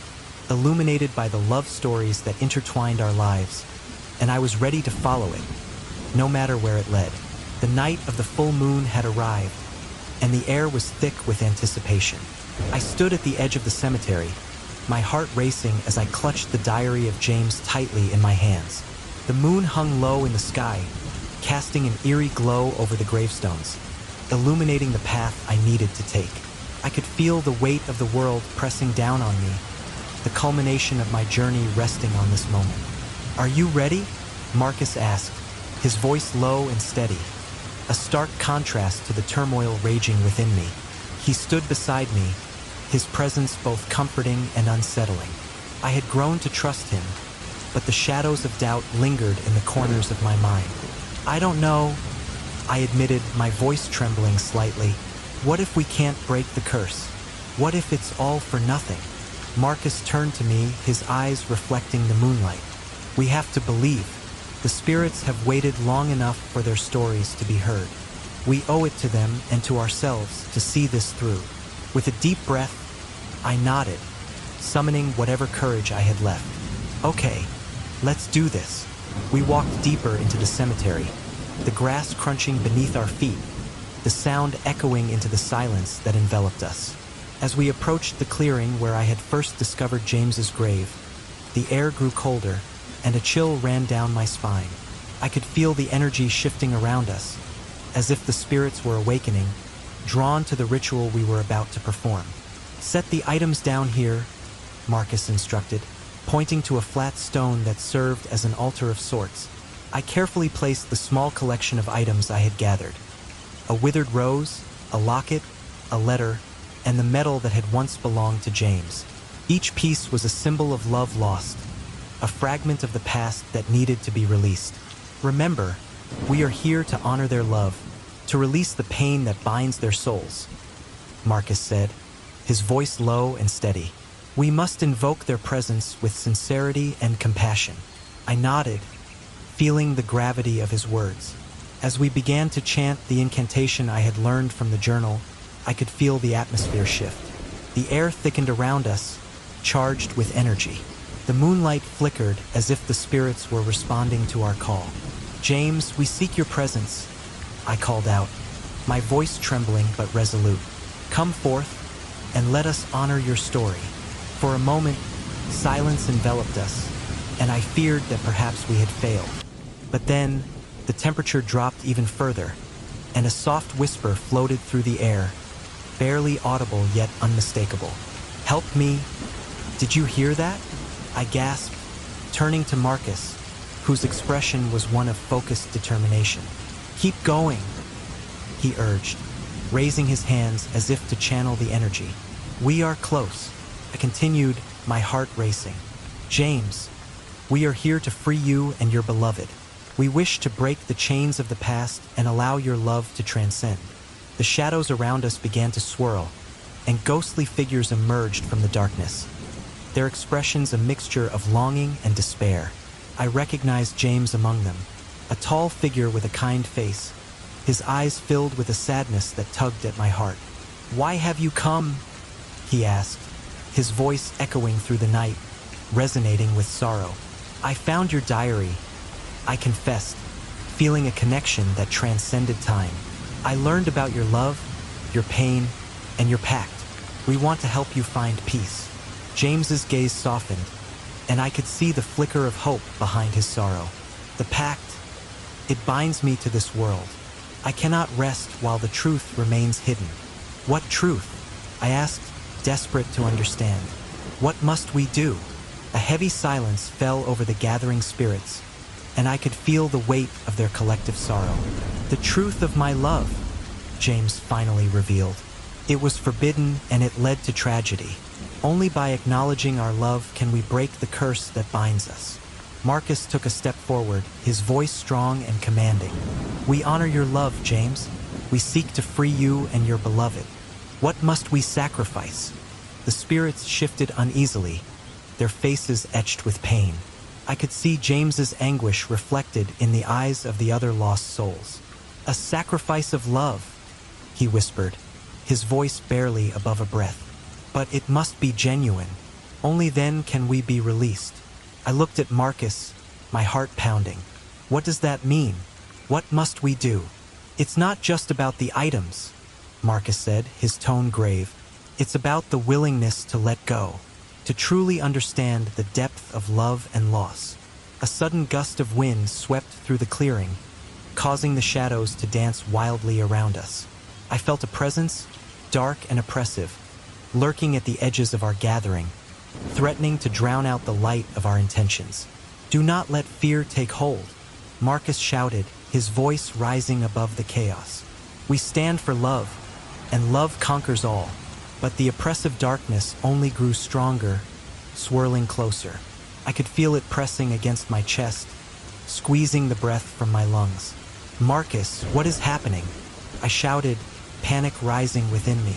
illuminated by the love stories that intertwined our lives, and I was ready to follow it, no matter where it led. The night of the full moon had arrived, and the air was thick with anticipation. I stood at the edge of the cemetery, my heart racing as I clutched the diary of James tightly in my hands. The moon hung low in the sky, casting an eerie glow over the gravestones, illuminating the path I needed to take. I could feel the weight of the world pressing down on me, the culmination of my journey resting on this moment. "Are you ready?" Marcus asked, his voice low and steady, a stark contrast to the turmoil raging within me. He stood beside me, his presence both comforting and unsettling. I had grown to trust him, but the shadows of doubt lingered in the corners of my mind. "I don't know," I admitted, my voice trembling slightly. "What if we can't break the curse? What if it's all for nothing?" Marcus turned to me, his eyes reflecting the moonlight. "We have to believe. The spirits have waited long enough for their stories to be heard. We owe it to them and to ourselves to see this through." With a deep breath, I nodded, summoning whatever courage I had left. "Okay, let's do this." We walked deeper into the cemetery, the grass crunching beneath our feet, the sound echoing into the silence that enveloped us. As we approached the clearing where I had first discovered James's grave, the air grew colder, and a chill ran down my spine. I could feel the energy shifting around us, as if the spirits were awakening, drawn to the ritual we were about to perform. "Set the items down here," Marcus instructed, pointing to a flat stone that served as an altar of sorts. I carefully placed the small collection of items I had gathered: a withered rose, a locket, a letter, and the medal that had once belonged to James. Each piece was a symbol of love lost, a fragment of the past that needed to be released. "Remember, we are here to honor their love, to release the pain that binds their souls," Marcus said, his voice low and steady. "We must invoke their presence with sincerity and compassion." I nodded, feeling the gravity of his words. As we began to chant the incantation I had learned from the journal, I could feel the atmosphere shift. The air thickened around us, charged with energy. The moonlight flickered as if the spirits were responding to our call. "James, we seek your presence," I called out, my voice trembling but resolute. "Come forth, and let us honor your story." For a moment, silence enveloped us, and I feared that perhaps we had failed. But then, the temperature dropped even further, and a soft whisper floated through the air, barely audible yet unmistakable. "Help me. Did you hear that?" I gasped, turning to Marcus, whose expression was one of focused determination. "Keep going," he urged, raising his hands as if to channel the energy. "We are close," I continued, my heart racing. "James, we are here to free you and your beloved. We wish to break the chains of the past and allow your love to transcend." The shadows around us began to swirl, and ghostly figures emerged from the darkness, their expressions a mixture of longing and despair. I recognized James among them, a tall figure with a kind face, his eyes filled with a sadness that tugged at my heart. "Why have you come?" he asked, his voice echoing through the night, resonating with sorrow. I found your diary, I confessed, feeling a connection that transcended time. I learned about your love, your pain, and your pact. We want to help you find peace. James's gaze softened, and I could see the flicker of hope behind his sorrow. The pact, it binds me to this world. I cannot rest while the truth remains hidden. What truth? I asked, desperate to understand. What must we do? A heavy silence fell over the gathering spirits, and I could feel the weight of their collective sorrow. The truth of my love, James finally revealed. It was forbidden and it led to tragedy. Only by acknowledging our love can we break the curse that binds us. Marcus took a step forward, his voice strong and commanding. We honor your love, James. We seek to free you and your beloved. What must we sacrifice? The spirits shifted uneasily, their faces etched with pain. I could see James's anguish reflected in the eyes of the other lost souls. A sacrifice of love, he whispered, his voice barely above a breath. But it must be genuine. Only then can we be released. I looked at Marcus, my heart pounding. What does that mean? What must we do? It's not just about the items, Marcus said, his tone grave. It's about the willingness to let go, to truly understand the depth of love and loss. A sudden gust of wind swept through the clearing, causing the shadows to dance wildly around us. I felt a presence, dark and oppressive, lurking at the edges of our gathering, threatening to drown out the light of our intentions. Do not let fear take hold, Marcus shouted, his voice rising above the chaos. We stand for love, and love conquers all. But the oppressive darkness only grew stronger, swirling closer. I could feel it pressing against my chest, squeezing the breath from my lungs. Marcus, what is happening? I shouted, panic rising within me.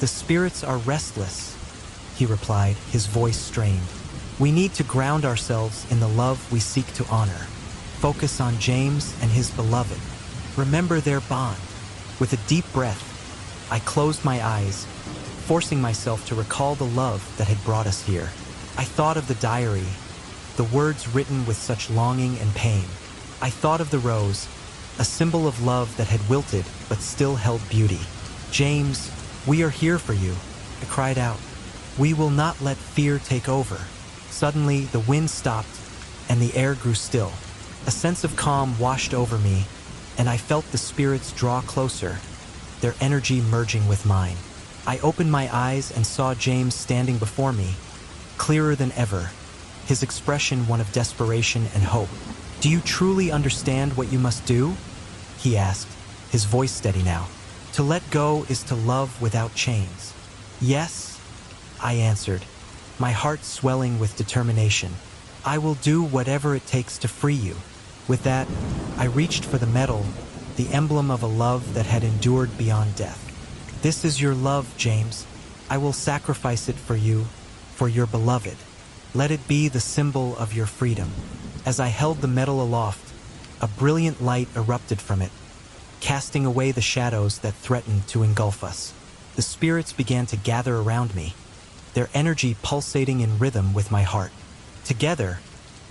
The spirits are restless, he replied, his voice strained. We need to ground ourselves in the love we seek to honor. Focus on James and his beloved. Remember their bond. With a deep breath, I closed my eyes, forcing myself to recall the love that had brought us here. I thought of the diary, the words written with such longing and pain. I thought of the rose, a symbol of love that had wilted but still held beauty. James, we are here for you, I cried out. We will not let fear take over. Suddenly, the wind stopped, and the air grew still. A sense of calm washed over me, and I felt the spirits draw closer, their energy merging with mine. I opened my eyes and saw James standing before me, clearer than ever, his expression one of desperation and hope. Do you truly understand what you must do? He asked, his voice steady now. To let go is to love without chains. Yes, I answered, my heart swelling with determination. I will do whatever it takes to free you. With that, I reached for the medal, the emblem of a love that had endured beyond death. This is your love, James. I will sacrifice it for you, for your beloved. Let it be the symbol of your freedom. As I held the medal aloft, a brilliant light erupted from it, casting away the shadows that threatened to engulf us. The spirits began to gather around me, their energy pulsating in rhythm with my heart. Together,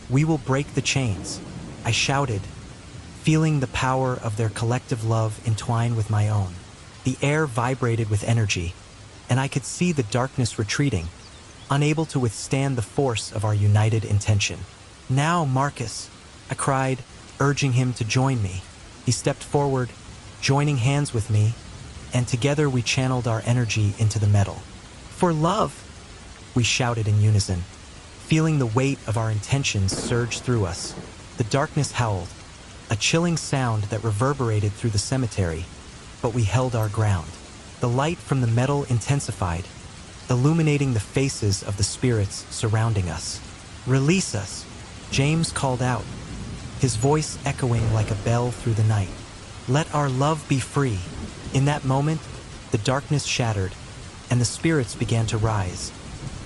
we will break the chains, I shouted, feeling the power of their collective love entwine with my own. The air vibrated with energy, and I could see the darkness retreating, unable to withstand the force of our united intention. Now, Marcus, I cried, urging him to join me. He stepped forward, joining hands with me, and together we channeled our energy into the metal. For love, we shouted in unison, feeling the weight of our intentions surge through us. The darkness howled, a chilling sound that reverberated through the cemetery, but we held our ground. The light from the metal intensified, illuminating the faces of the spirits surrounding us. Release us, James called out, his voice echoing like a bell through the night. Let our love be free. In that moment, the darkness shattered, and the spirits began to rise,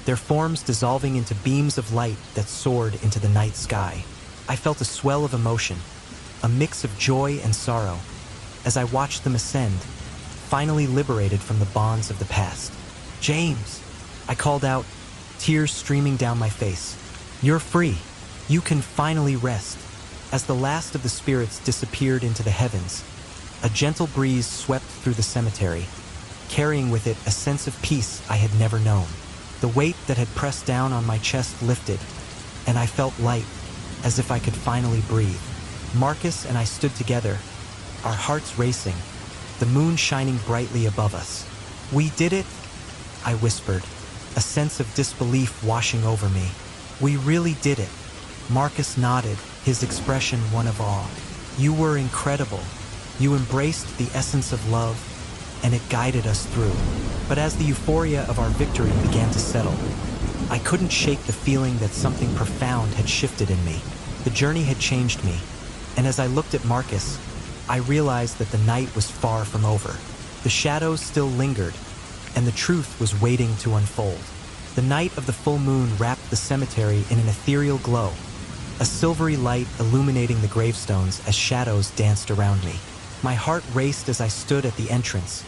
their forms dissolving into beams of light that soared into the night sky. I felt a swell of emotion, a mix of joy and sorrow, as I watched them ascend, finally liberated from the bonds of the past. James, I called out, tears streaming down my face. You're free. You can finally rest. As the last of the spirits disappeared into the heavens, a gentle breeze swept through the cemetery, carrying with it a sense of peace I had never known. The weight that had pressed down on my chest lifted, and I felt light, as if I could finally breathe. Marcus and I stood together, our hearts racing, the moon shining brightly above us. We did it, I whispered, a sense of disbelief washing over me. We really did it. Marcus nodded, his expression one of awe. You were incredible. You embraced the essence of love, and it guided us through. But as the euphoria of our victory began to settle, I couldn't shake the feeling that something profound had shifted in me. The journey had changed me, and as I looked at Marcus, I realized that the night was far from over. The shadows still lingered, and the truth was waiting to unfold. The night of the full moon wrapped the cemetery in an ethereal glow, a silvery light illuminating the gravestones as shadows danced around me. My heart raced as I stood at the entrance,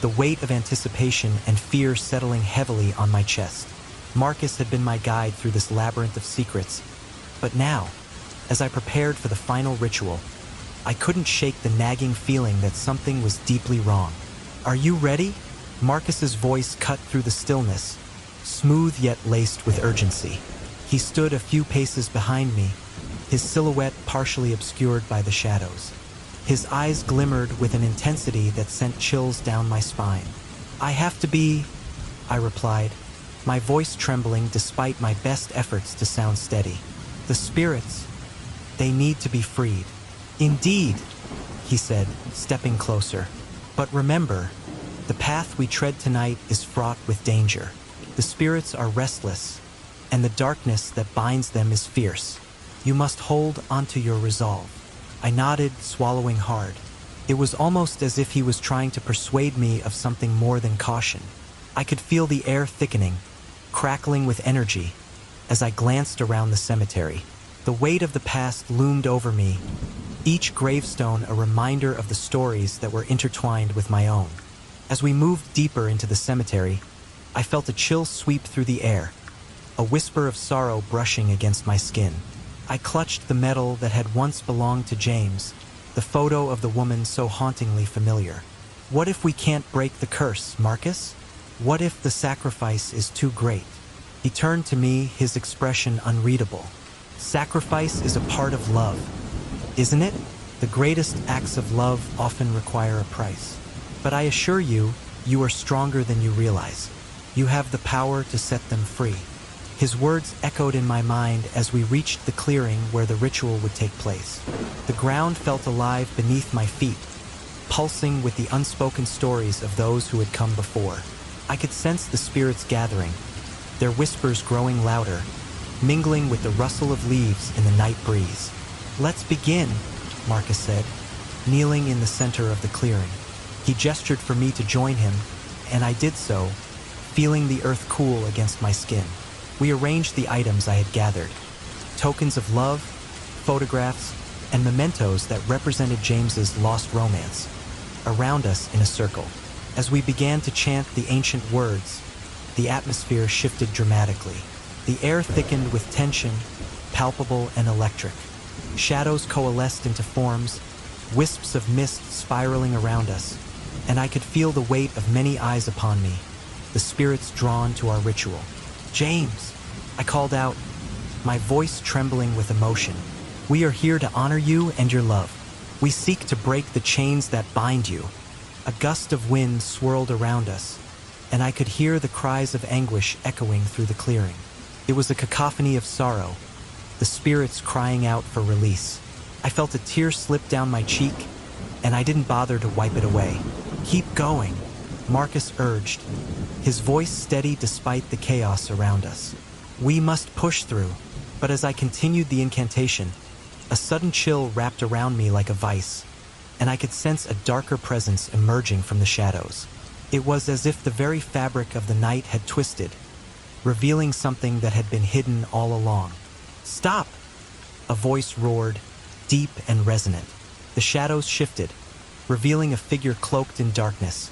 the weight of anticipation and fear settling heavily on my chest. Marcus had been my guide through this labyrinth of secrets, but now, as I prepared for the final ritual, I couldn't shake the nagging feeling that something was deeply wrong. Are you ready? Marcus's voice cut through the stillness, smooth yet laced with urgency. He stood a few paces behind me, his silhouette partially obscured by the shadows. His eyes glimmered with an intensity that sent chills down my spine. I have to be, I replied, my voice trembling despite my best efforts to sound steady. The spirits, they need to be freed. Indeed, he said, stepping closer. But remember, the path we tread tonight is fraught with danger. The spirits are restless, and the darkness that binds them is fierce. You must hold onto your resolve. I nodded, swallowing hard. It was almost as if he was trying to persuade me of something more than caution. I could feel the air thickening, crackling with energy, as I glanced around the cemetery. The weight of the past loomed over me, each gravestone a reminder of the stories that were intertwined with my own. As we moved deeper into the cemetery, I felt a chill sweep through the air, a whisper of sorrow brushing against my skin. I clutched the medal that had once belonged to James, the photo of the woman so hauntingly familiar. What if we can't break the curse, Marcus? What if the sacrifice is too great? He turned to me, his expression unreadable. Sacrifice is a part of love, isn't it? The greatest acts of love often require a price. But I assure you, you are stronger than you realize. You have the power to set them free. His words echoed in my mind as we reached the clearing where the ritual would take place. The ground felt alive beneath my feet, pulsing with the unspoken stories of those who had come before. I could sense the spirits gathering, their whispers growing louder, mingling with the rustle of leaves in the night breeze. Let's begin, Marcus said, kneeling in the center of the clearing. He gestured for me to join him, and I did so, feeling the earth cool against my skin. We arranged the items I had gathered, tokens of love, photographs, and mementos that represented James's lost romance, around us in a circle. As we began to chant the ancient words, the atmosphere shifted dramatically. The air thickened with tension, palpable and electric. Shadows coalesced into forms, wisps of mist spiraling around us, and I could feel the weight of many eyes upon me, the spirits drawn to our ritual. James, I called out, my voice trembling with emotion. We are here to honor you and your love. We seek to break the chains that bind you. A gust of wind swirled around us, and I could hear the cries of anguish echoing through the clearing. It was a cacophony of sorrow, the spirits crying out for release. I felt a tear slip down my cheek, and I didn't bother to wipe it away. Keep going, Marcus urged, his voice steady despite the chaos around us. We must push through, but as I continued the incantation, a sudden chill wrapped around me like a vice, and I could sense a darker presence emerging from the shadows. It was as if the very fabric of the night had twisted, revealing something that had been hidden all along. Stop! A voice roared, deep and resonant. The shadows shifted, revealing a figure cloaked in darkness,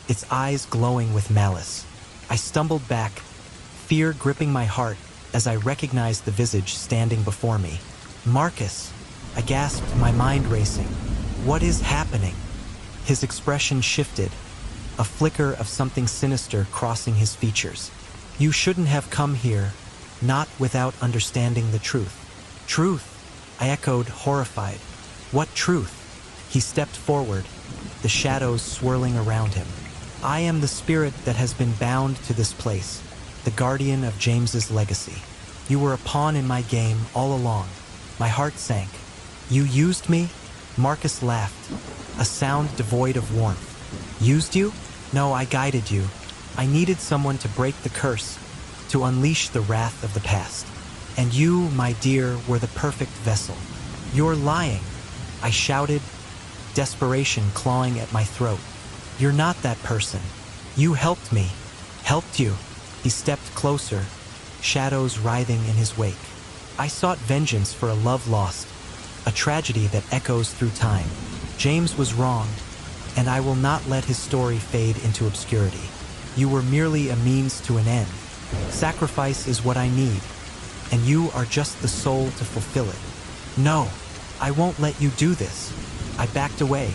its eyes glowing with malice. I stumbled back, fear gripping my heart as I recognized the visage standing before me. Marcus! I gasped, my mind racing. What is happening? His expression shifted, a flicker of something sinister crossing his features. You shouldn't have come here, not without understanding the truth. Truth? I echoed, horrified. What truth? He stepped forward, the shadows swirling around him. I am the spirit that has been bound to this place, the guardian of James's legacy. You were a pawn in my game all along. My heart sank. You used me? Marcus laughed, a sound devoid of warmth. Used you? No, I guided you. I needed someone to break the curse, to unleash the wrath of the past. And you, my dear, were the perfect vessel. You're lying, I shouted, desperation clawing at my throat. You're not that person. You helped me. Helped you. He stepped closer, shadows writhing in his wake. I sought vengeance for a love lost, a tragedy that echoes through time. James was wronged, and I will not let his story fade into obscurity. You were merely a means to an end. Sacrifice is what I need, and you are just the soul to fulfill it. No, I won't let you do this. I backed away,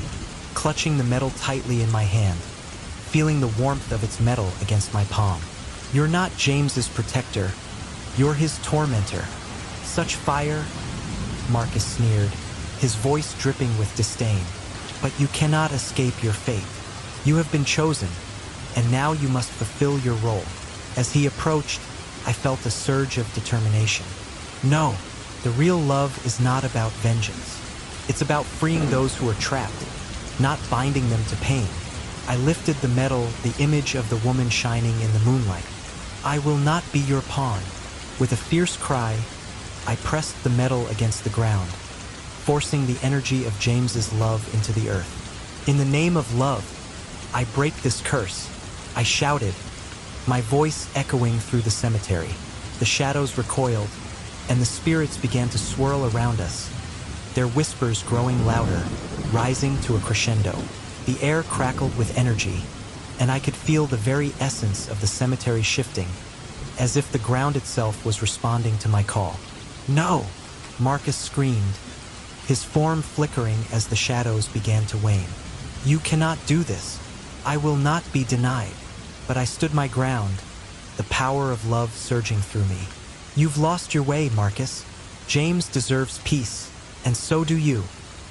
clutching the metal tightly in my hand, feeling the warmth of its metal against my palm. You're not James's protector. You're his tormentor. Such fire, Marcus sneered, his voice dripping with disdain. But you cannot escape your fate. You have been chosen, and now you must fulfill your role. As he approached, I felt a surge of determination. No, the real love is not about vengeance. It's about freeing those who are trapped, not binding them to pain. I lifted the metal, the image of the woman shining in the moonlight. I will not be your pawn. With a fierce cry, I pressed the metal against the ground, forcing the energy of James's love into the earth. In the name of love, I break this curse, I shouted, my voice echoing through the cemetery. The shadows recoiled, and the spirits began to swirl around us, their whispers growing louder, rising to a crescendo. The air crackled with energy, and I could feel the very essence of the cemetery shifting, as if the ground itself was responding to my call. No! Marcus screamed, his form flickering as the shadows began to wane. You cannot do this. I will not be denied. But I stood my ground, the power of love surging through me. You've lost your way, Marcus. James deserves peace, and so do you.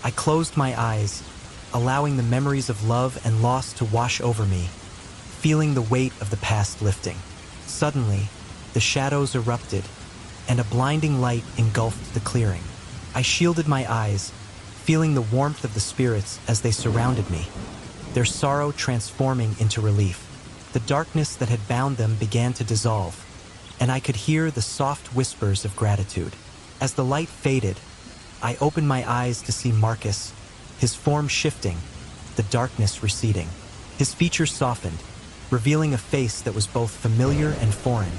I closed my eyes, allowing the memories of love and loss to wash over me, feeling the weight of the past lifting. Suddenly, the shadows erupted, and a blinding light engulfed the clearing. I shielded my eyes, feeling the warmth of the spirits as they surrounded me, their sorrow transforming into relief. The darkness that had bound them began to dissolve, and I could hear the soft whispers of gratitude. As the light faded, I opened my eyes to see Marcus, his form shifting, the darkness receding. His features softened, revealing a face that was both familiar and foreign.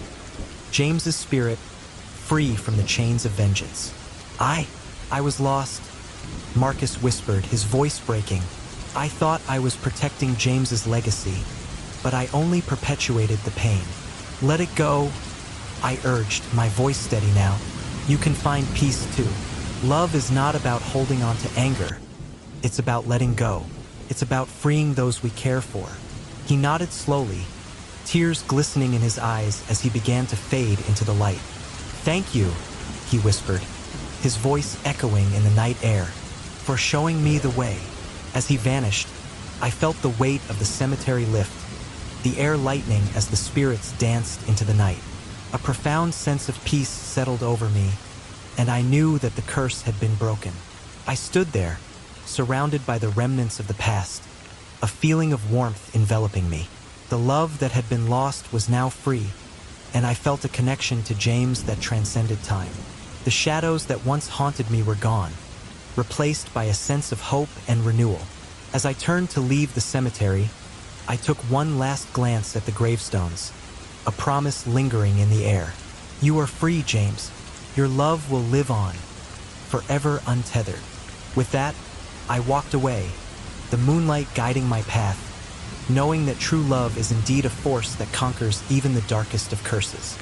James's spirit, free from the chains of vengeance. I was lost, Marcus whispered, his voice breaking. I thought I was protecting James's legacy, but I only perpetuated the pain. Let it go, I urged, my voice steady now. You can find peace too. Love is not about holding on to anger. It's about letting go. It's about freeing those we care for. He nodded slowly, tears glistening in his eyes as he began to fade into the light. Thank you, he whispered, his voice echoing in the night air, for showing me the way. As he vanished, I felt the weight of the cemetery lift, the air lightening as the spirits danced into the night. A profound sense of peace settled over me, and I knew that the curse had been broken. I stood there, surrounded by the remnants of the past, a feeling of warmth enveloping me. The love that had been lost was now free, and I felt a connection to James that transcended time. The shadows that once haunted me were gone, replaced by a sense of hope and renewal. As I turned to leave the cemetery, I took one last glance at the gravestones, a promise lingering in the air. You are free, James. Your love will live on, forever untethered. With that, I walked away, the moonlight guiding my path, knowing that true love is indeed a force that conquers even the darkest of curses.